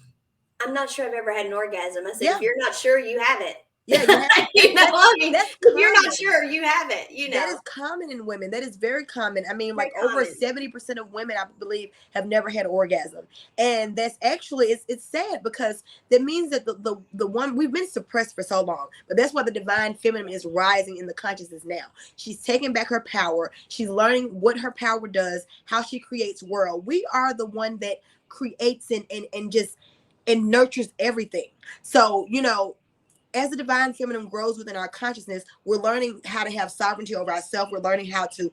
I'm not sure I've ever had an orgasm. I said, if you're not sure, you haven't. Yeah, you know, I mean, if you're not sure, you haven't. That is common in women. That is very common. I mean, very like over 70% of women, I believe, have never had an orgasm, and that's actually it's sad, because that means that the one, we've been suppressed for so long. But that's why the divine feminine is rising in the consciousness now. She's taking back her power. She's learning what her power does, how she creates world. We are the one that creates and just and nurtures everything. So as the divine feminine grows within our consciousness, we're learning how to have sovereignty over ourselves. We're learning how to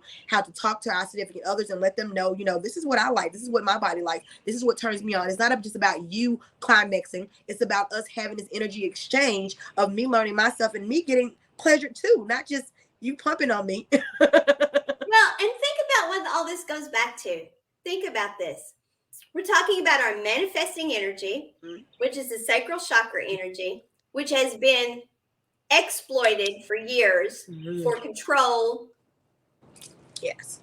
talk to our significant others and let them know, this is what I like. This is what my body likes. This is what turns me on. It's not just about you climaxing. It's about us having this energy exchange of me learning myself and me getting pleasure too, not just you pumping on me. Well, and think about what all this goes back to. Think about this. We're talking about our manifesting energy, which is the sacral chakra energy, which has been exploited for years for control. Yes.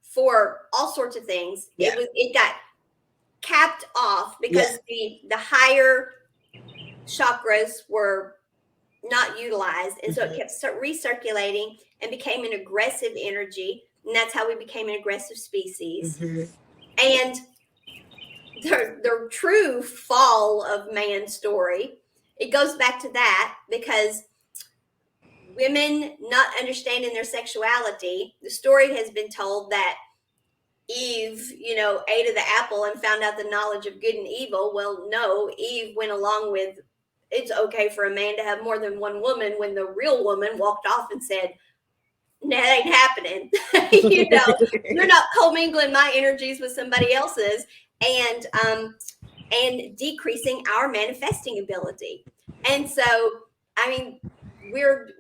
For all sorts of things. Yeah. It got capped off because the higher chakras were not utilized, and so it kept recirculating and became an aggressive energy, and that's how we became an aggressive species. And the true fall of man's story, it goes back to that, because women not understanding their sexuality, the story has been told that Eve, ate of the apple and found out the knowledge of good and evil. Well, no, Eve went along with, it's okay for a man to have more than one woman, when the real woman walked off and said, no, that ain't happening. You're not commingling my energies with somebody else's, and decreasing our manifesting ability. And so, I mean,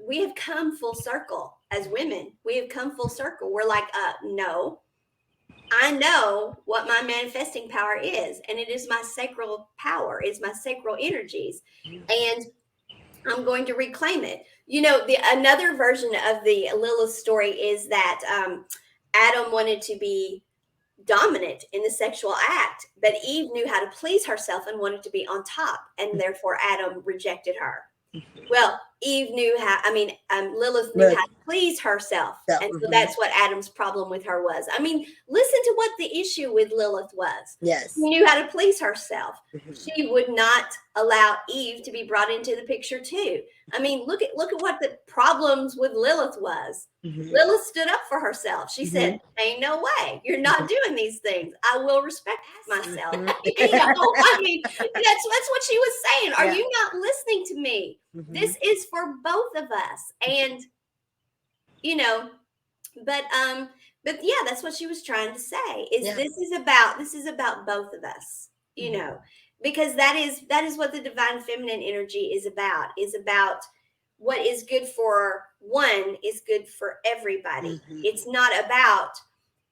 we have come full circle as women. We have come full circle. We're like, no, I know what my manifesting power is, and it is my sacral power, it's my sacral energies. And I'm going to reclaim it. The another version of the Lilith story is that Adam wanted to be dominant in the sexual act, but Eve knew how to please herself and wanted to be on top, and therefore Adam rejected her. Well, Eve knew how, Lilith knew how to please herself. And so that's what Adam's problem with her was. I mean, listen to what the issue with Lilith was. Yes. She knew how to please herself. She would not allow Eve to be brought into the picture too. I mean, look at what the problems with Lilith was. Lilith stood up for herself. She said, ain't no way. You're not doing these things. I will respect myself. I mean, that's what she was saying. Are you not listening to me? This is for both of us. And, but yeah, that's what she was trying to say is this is about both of us, because that is what the divine feminine energy is about what is good for one is good for everybody. It's not about,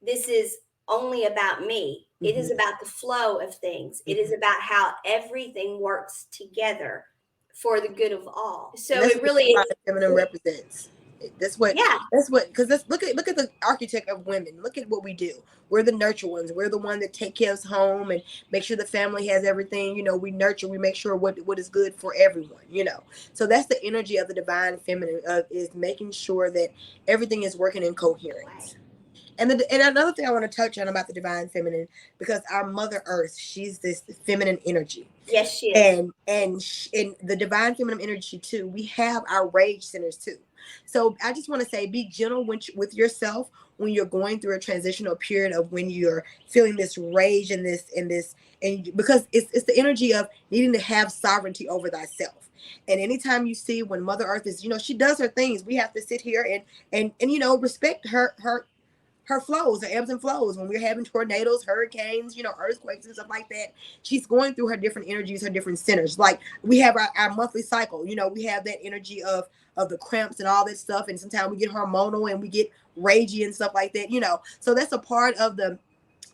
this is only about me. It is about the flow of things. It is about how everything works together for the good of all. So it really is. Feminine represents. That's what, because look at the architect of women. Look at what we do. We're the nurture ones. We're the one that take care of home and make sure the family has everything. We nurture. We make sure what is good for everyone. So that's the energy of the divine feminine, is making sure that everything is working in coherence. And another thing I want to touch on about the divine feminine, because our Mother Earth, she's this feminine energy. Yes, she is. And in the divine feminine energy too, we have our rage centers too. So I just want to say, be gentle with yourself when you're going through a transitional period of when you're feeling this rage and because it's the energy of needing to have sovereignty over thyself. And anytime you see when Mother Earth is, she does her things, we have to sit here and respect her flows, her ebbs and flows. When we're having tornadoes, hurricanes, earthquakes and stuff like that, she's going through her different energies, her different centers. Like we have our monthly cycle, we have that energy of the cramps and all that stuff. And sometimes we get hormonal and we get ragey and stuff like that, So that's a part of the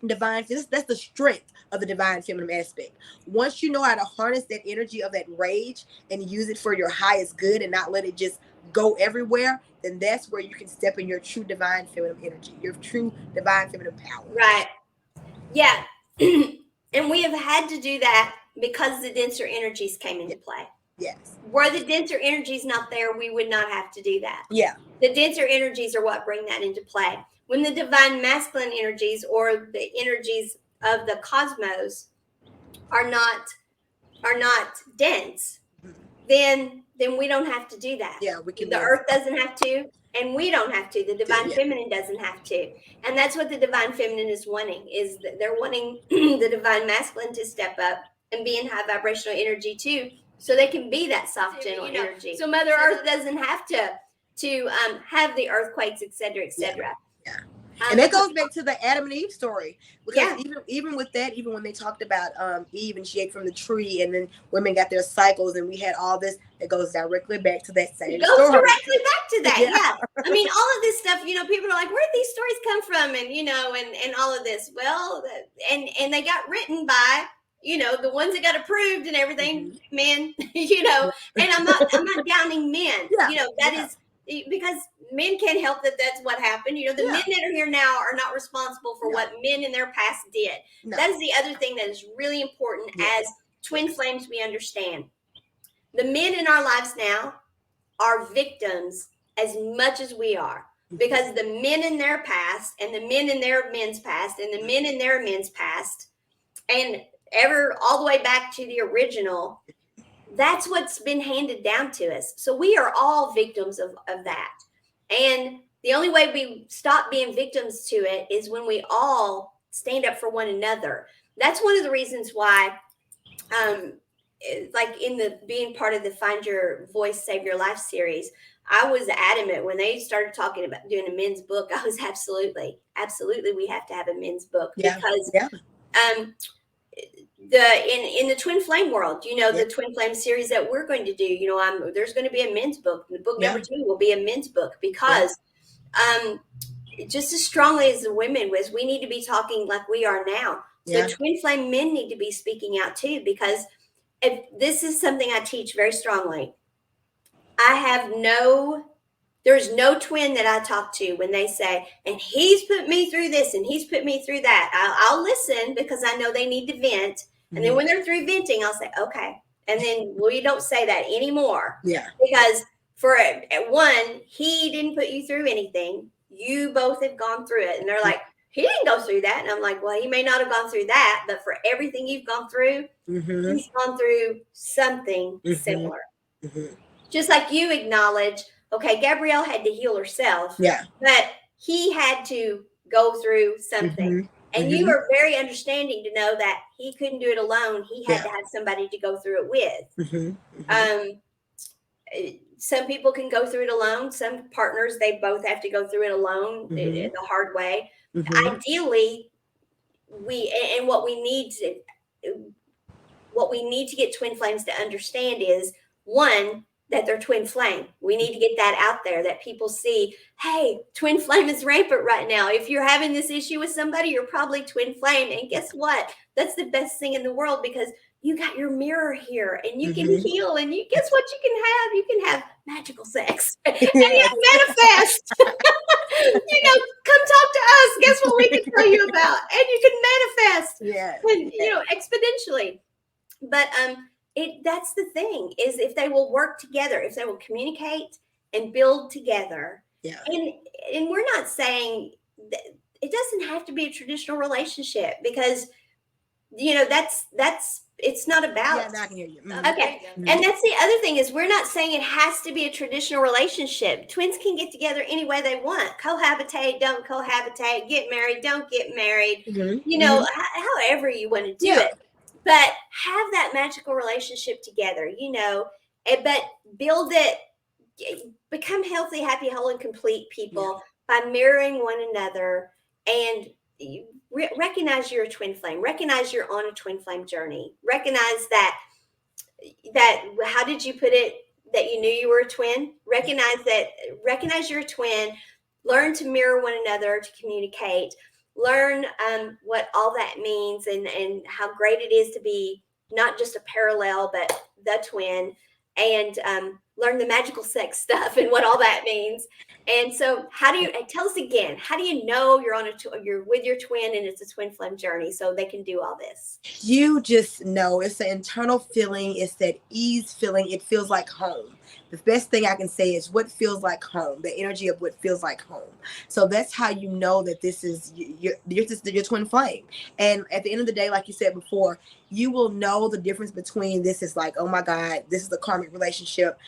divine. That's the strength of the divine feminine aspect. Once you know how to harness that energy of that rage and use it for your highest good and not let it just go everywhere, then that's where you can step in your true divine feminine energy, your true divine feminine power. Right. Yeah. And we have had to do that because the denser energies came into play. Yes. Were the denser energies not there, we would not have to do that. Yeah. The denser energies are what bring that into play. When the divine masculine energies or the energies of the cosmos are not dense, then we don't have to do that. Yeah, we can. The earth doesn't have to, and we don't have to. The divine feminine doesn't have to. And that's what the divine feminine is wanting, is that they're wanting the divine masculine to step up and be in high vibrational energy too, so they can be that soft, gentle energy. So Mother Earth doesn't have to have the earthquakes, et cetera, et cetera. Yeah. And that goes back to the Adam and Eve story, because even with that, even when they talked about Eve and she ate from the tree, and then women got their cycles, and we had all this, it goes directly back to that same story. It goes directly back to that. Yeah. I mean, all of this stuff, people are like, where did these stories come from? And and all of this. Well, and they got written by the ones that got approved and everything, men. And I'm not downing men. That is because men can't help that's what happened. The men that are here now are not responsible for what men in their past did. No. That is the other thing that is really important. As twin flames, we understand the men in our lives now are victims as much as we are, because the men in their past and the men in their men's past and the men in their men's past and all the way back to the original, that's what's been handed down to us. So we are all victims of that. And the only way we stop being victims to it is when we all stand up for one another. That's one of the reasons why, like in the being part of the Find Your Voice, Save Your Life series, I was adamant when they started talking about doing a men's book. I was absolutely, we have to have a men's book, because in the twin flame world, the twin flame series that we're going to do, there's going to be a men's book. The book number 2 will be a men's book, because just as strongly as the women was, we need to be talking like we are now. Yeah. The twin flame men need to be speaking out too, because if this is something I teach very strongly. I have there's no twin that I talk to when they say, and he's put me through this and he's put me through that. I'll listen because I know they need to vent. And then when they're through venting, I'll say, okay. And then we don't say that anymore. Yeah. Because for one, he didn't put you through anything. You both have gone through it. And they're like, he didn't go through that. And I'm like, well, he may not have gone through that, but for everything you've gone through, he's gone through something similar. Just like you acknowledge, okay, Gabrielle had to heal herself. Yeah. But he had to go through something. And you are very understanding to know that he couldn't do it alone. He had to have somebody to go through it with. Some people can go through it alone. Some partners, they both have to go through it alone in the hard way. Ideally, what we need to get twin flames to understand is, one, that they're twin flame. We need to get that out there, that people see, hey, twin flame is rampant right now. If you're having this issue with somebody, you're probably twin flame. And guess what? That's the best thing in the world, because you got your mirror here and you can heal. And you guess what you can have? You can have magical sex and you manifest. Come talk to us. Guess what we can tell you about? And you can manifest. And, exponentially. But that's the thing, is if they will work together, if they will communicate and build together. And we're not saying that it doesn't have to be a traditional relationship, because that's it's not about. I can hear you. Okay. And that's the other thing, is we're not saying it has to be a traditional relationship. Twins can get together any way they want. Cohabitate, don't cohabitate, get married, don't get married. However you want to do it. But have that magical relationship together, but build it, become healthy, happy, whole, and complete people by mirroring one another, and recognize you're a twin flame. Recognize you're on a twin flame journey. Recognize that how did you put it, that you knew you were a twin? Recognize you're a twin. Learn to mirror one another, to communicate. Learn what all that means, and how great it is to be not just a parallel, but the twin, and learn the magical sex stuff and what all that means. And so, tell us again, how do you know you're with your twin and it's a twin flame journey, so they can do all this? You just know, it's an internal feeling. It's that ease feeling. It feels like home. The best thing I can say is what feels like home, the energy of what feels like home. So that's how you know that this is your twin flame. And at the end of the day, like you said before, you will know the difference between, this is like, oh my God, this is a karmic relationship.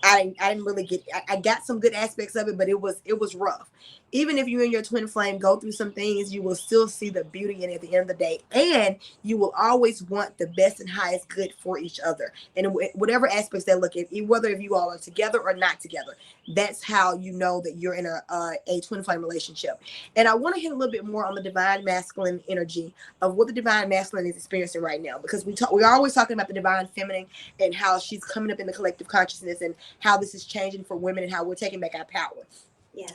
I didn't really get, I got some good aspects of it, but it was rough. Even if you and your twin flame go through some things, you will still see the beauty in it at the end of the day. And you will always want the best and highest good for each other. And whatever aspects they look at, whether if you all are together or not together, that's how you know that you're in a twin flame relationship. And I want to hit a little bit more on the divine masculine energy of what the divine masculine is experiencing right now, because we're always talking about the divine feminine and how she's coming up in the collective consciousness, and how this is changing for women, and how we're taking back our power.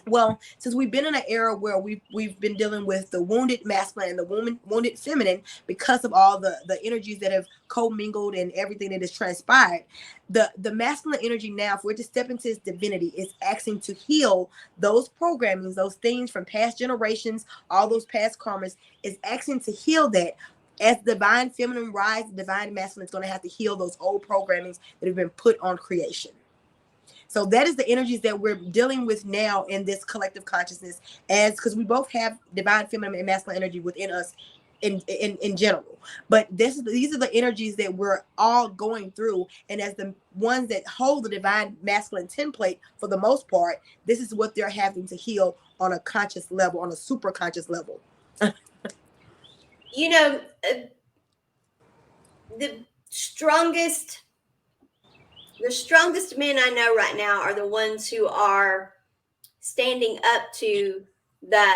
Well, since we've been in an era where we've been dealing with the wounded masculine and the wounded feminine, because of all the energies that have commingled and everything that has transpired, the masculine energy now, for it to step into its divinity, is asking to heal those programmings, those things from past generations, all those past karmas, is asking to heal that. As divine feminine rises, divine masculine is going to have to heal those old programmings that have been put on creation. So that is the energies that we're dealing with now in this collective consciousness, because we both have divine feminine and masculine energy within us in general. But these are the energies that we're all going through, and as the ones that hold the divine masculine template, for the most part, this is what they're having to heal on a conscious level, on a super conscious level. The strongest men I know right now are the ones who are standing up to the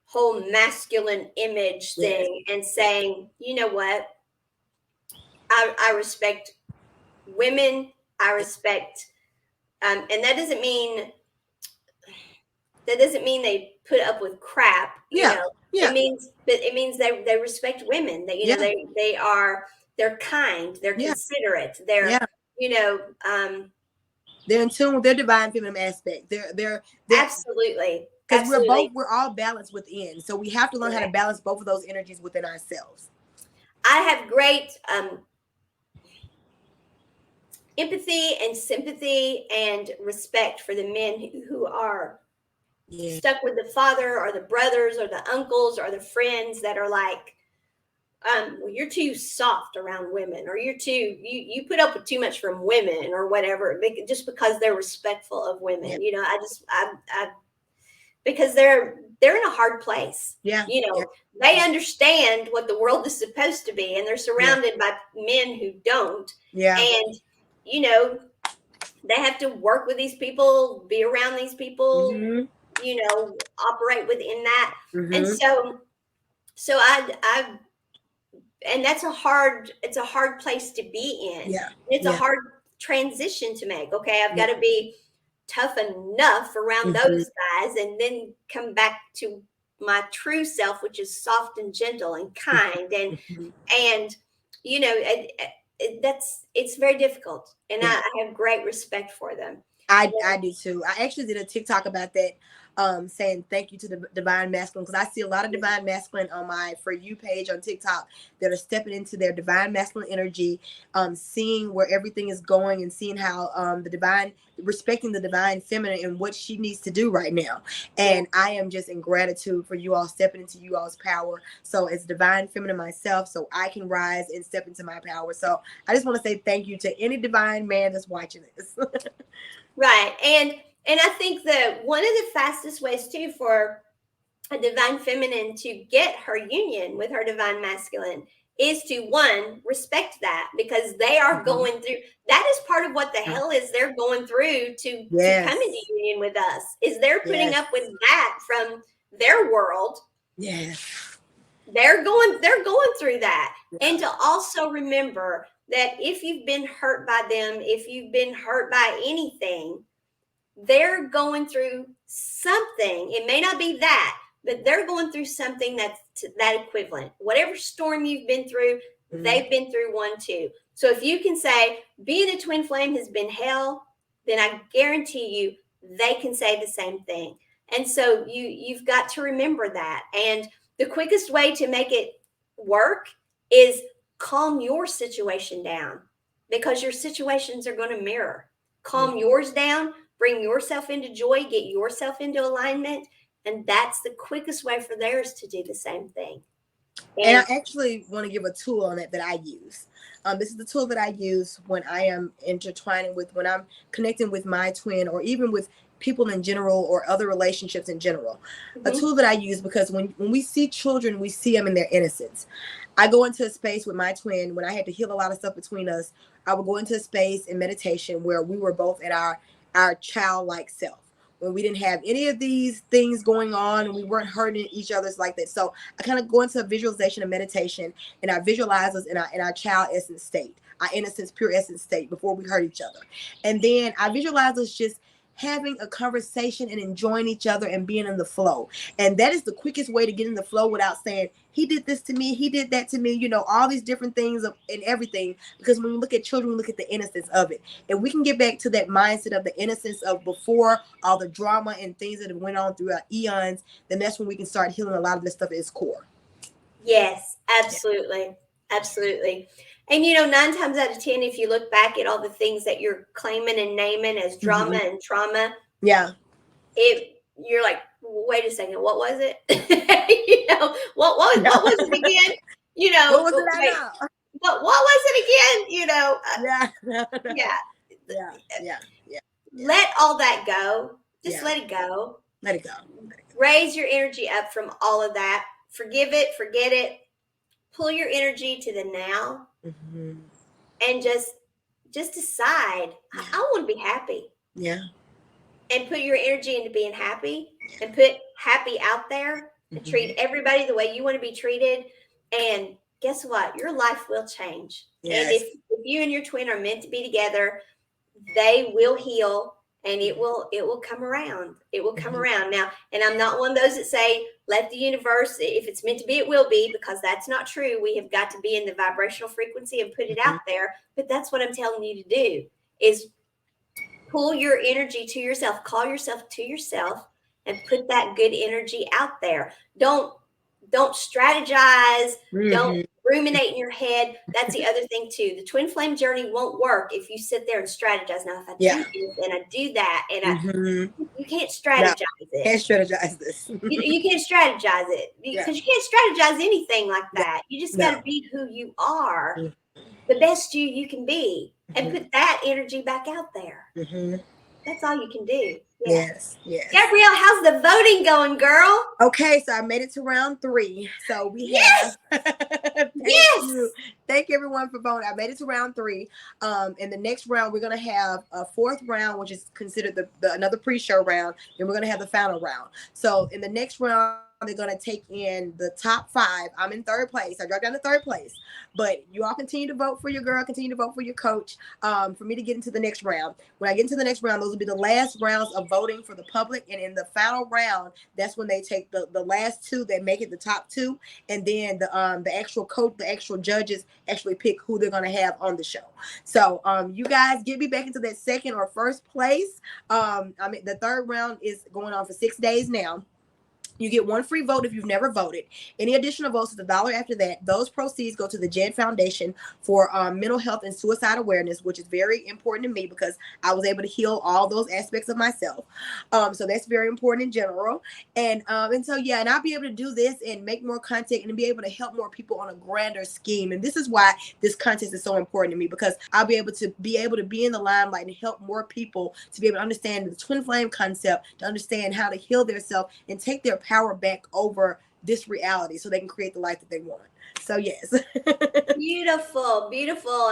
whole masculine image thing and saying, you know what, I respect women, I respect, and that doesn't mean that doesn't mean they put up with crap, you Yeah. know. Yeah. It means they respect women. That, you know, Yeah. they're kind, they're Yeah. considerate, they're, Yeah. you know, They're in tune with their divine feminine aspect. They're absolutely, because absolutely we're all balanced within. So we have to learn how to correct. balance both of those energies within ourselves. I have great empathy and sympathy and respect for the men who are Yeah. stuck with the father or the brothers or the uncles or the friends that are like, well, you're too soft around women, or you put up with too much from women or whatever, just because they're respectful of Yeah. women. You know, I because they're in a hard place. Yeah. You Yeah. know, they understand what the world is supposed to be, and they're Yeah. surrounded by men who don't. Yeah. And, you know, they have to work with these people, be around these people, Mm-hmm. you know, operate within that. And Mm-hmm. so I and it's a hard place to be in. Yeah. It's a Yeah. hard transition to make. Okay, I've got Yeah. to be tough enough around Mm-hmm. those guys and then come back to my true self, which is soft and gentle and kind, Mm-hmm. and you know, it's very difficult, and Yeah. I have great respect for them. I do too. I actually did a TikTok about that, saying thank you to the divine masculine, because I see a lot of divine masculine on my For You page on TikTok that are stepping into their divine masculine energy, seeing where everything is going and seeing how the divine, respecting the divine feminine and what she needs to do right now. Yeah, And I am just in gratitude for you all stepping into you all's power. So as divine feminine myself, so I can rise and step into my power. So I just want to say thank you to any divine man that's watching this. right. And I think that one of the fastest ways too for a divine feminine to get her union with her divine masculine is to, one, respect that, because they are Mhm. going through, that is part of what the hell is they're going through to come into Yes. union with us, is they're putting Yes. up with that from their world. Yes. They're going through that. Yeah. And to also remember that if you've been hurt by them, if you've been hurt by anything, they're going through something. It may not be that, but they're going through something that's that equivalent. Whatever storm you've been through, Mhm. they've been through one too. So if you can say being a twin flame has been hell, then I guarantee you they can say the same thing. And so you've got to remember that. And the quickest way to make it work is calm your situation down, because your situations are going to mirror. Mhm. Calm yours down, bring yourself into joy, get yourself into alignment, and that's the quickest way for theirs to do the same thing. And I And actually want to give a tool on it that I use. This is the tool that I use when I am intertwining with, when I'm connecting with my twin, or even with people in general, or other relationships in general. A mhm, tool that I use, because when we see children, we see them in their innocence. I go into a space with my twin when I had to heal a lot of stuff between us. I would go into a space in meditation where we were both at our childlike self, when we didn't have any of these things going on and we weren't hurting each other's like that. So I kind of go into a visualization of meditation, and I visualize us in our child essence state, our innocence, pure essence state, before we hurt each other. And then I visualize us just having a conversation and enjoying each other and being in the flow. And that is the quickest way to get in the flow without saying, he did this to me, he did that to me, all these different things and everything. Because when we look at children, we look at the innocence of it. And we can get back to that mindset of the innocence of before all the drama and things that have went on throughout eons, then that's when we can start healing a lot of this stuff at its core. yes, Yeah. absolutely. Absolutely. And you know, 9 times out of 10, if you look back at all the things that you're claiming and naming as drama Mm-hmm. and trauma, Yeah. you're like, wait a second, what was it? Yeah. What was it again? What was it I Wait, know? what was it again? Yeah. Yeah. Yeah. Yeah. Yeah. Yeah. Let all that go. Just Yeah. let it go. Let it go. Let it go. Raise your energy up from all of that. Forgive it, forget it. Pull your energy to the now, Mm-hmm. and just decide, Yeah. I want to be happy. Yeah. And put your energy into being happy, and put happy out there, and Mm-hmm. treat everybody the way you want to be treated. And guess what? Your life will change. And Yes. if you and your twin are meant to be together, they will heal, and it will come around. It will come around now. And I'm not one of those that say, let the universe, if it's meant to be, it will be, because that's not true. We have got to be in the vibrational frequency and put it out there. But that's what I'm telling you to do, is pull your energy to yourself, call yourself to yourself, and put that good energy out there. Don't strategize. Don't ruminate in your head. That's the other thing too. The twin flame journey won't work if you sit there and strategize. Now, if I do this and I do that, and you can't strategize it. Can't strategize this. You can't strategize it, because you can't strategize anything like that. You just got to be who you are, the best you can be, and put that energy back out there. That's all you can do. Yes. Gabrielle, how's the voting going, girl? Okay, so I made it to round 3. So we have Thank you everyone for voting. I made it to round 3. In the next round, we're gonna have a 4th round, which is considered the another pre-show round. Then we're gonna have the final round. So in the next round, they're gonna take in the top 5. I'm in 3rd place. I dropped down to 3rd place. But you all continue to vote for your girl, continue to vote for your coach, for me to get into the next round. When I get into the next round, those will be the last rounds of voting for the public. And in the final round, that's when they take the last 2 that make it the top 2. And then the actual coach, the actual judges actually pick who they're gonna have on the show. So you guys get me back into that 2nd or 1st place. I mean, the 3rd round is going on for 6 days now. You get 1 free vote if you've never voted. Any additional votes is $1 after that. Those proceeds go to the JED Foundation for mental health and suicide awareness, which is very important to me because I was able to heal all those aspects of myself. So that's very important in general. And so, yeah, and I'll be able to do this and make more content and be able to help more people on a grander scheme. And this is why this contest is so important to me, because I'll be able to be in the limelight and help more people to be able to understand the twin flame concept, to understand how to heal themselves and take their power back over this reality so they can create the life that they want. So yes. Beautiful.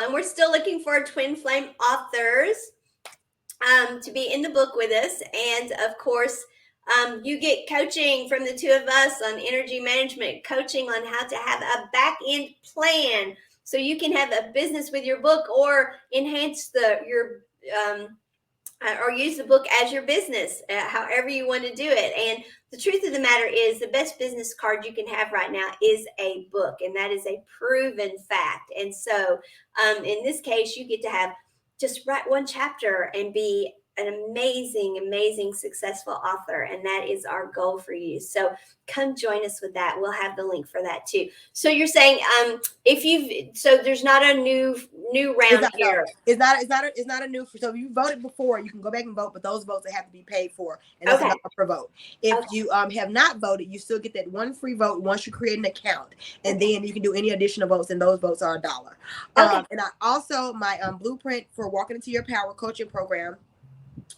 And we're still looking for twin flame authors to be in the book with us. And of course, you get coaching from the 2 of us on energy management, coaching on how to have a back end plan so you can have a business with your book, or enhance your or use the book as your business, however you want to do it. And the truth of the matter is, the best business card you can have right now is a book, and that is a proven fact. And so in this case, you get to just write 1 chapter and be an amazing, successful author. And that is our goal for you. So come join us with that. We'll have the link for that too. So you're saying, so there's not a new round here. It's not a new. So if you voted before, you can go back and vote, but those votes have to be paid for, and that's $1 per vote. If you have not voted, you still get that 1 free vote once you create an account, and then you can do any additional votes, and those votes are $1. And I also, my blueprint for walking into your power coaching program,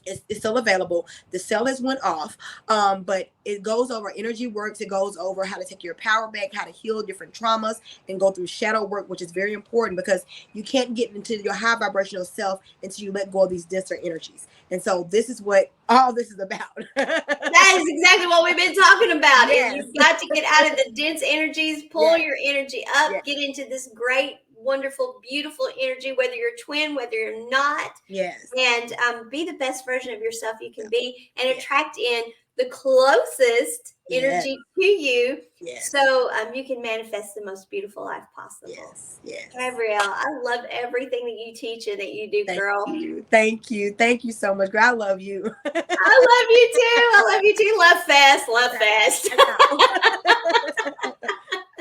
it's still available. The sale has went off, but it goes over energy works. It goes over how to take your power back, how to heal different traumas, and go through shadow work, which is very important because you can't get into your high vibrational self until you let go of these denser energies. And so this is what all this is about. That is exactly what we've been talking about. Yes. You've got to get out of the dense energies, pull your energy up, get into this great, wonderful, beautiful energy, whether you're a twin, whether you're not. Yes. And be the best version of yourself you can be, and attract in the closest energy to you, so you can manifest the most beautiful life possible. Yes. Gabrielle, I love everything that you teach and that you do, girl. Thank you so much, girl. I love you. I love you too. Love fast.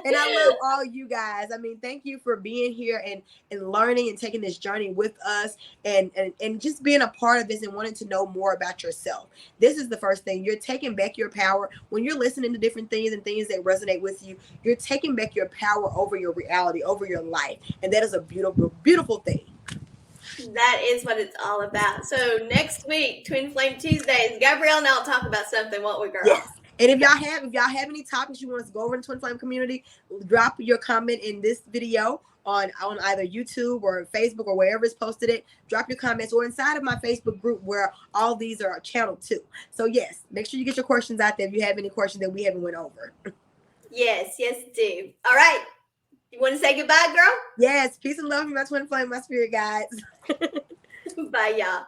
And I love all you guys. I mean, thank you for being here and learning and taking this journey with us, and just being a part of this and wanting to know more about yourself. This is the first thing. You're taking back your power. When you're listening to different things and things that resonate with you, you're taking back your power over your reality, over your life. And that is a beautiful, beautiful thing. That is what it's all about. So next week, Twin Flame Tuesdays, Gabrielle and I'll talk about something, won't we, girl? Yes. And if y'all have any topics you want us to go over in the Twin Flame community, drop your comment in this video on either YouTube or Facebook or wherever it's posted it. Drop your comments, or inside of my Facebook group where all these are channeled to. So yes, make sure you get your questions out there if you have any questions that we haven't went over. Yes, do. All right. You want to say goodbye, girl? Yes. Peace and love from my Twin Flame, my spirit guides. Bye, y'all.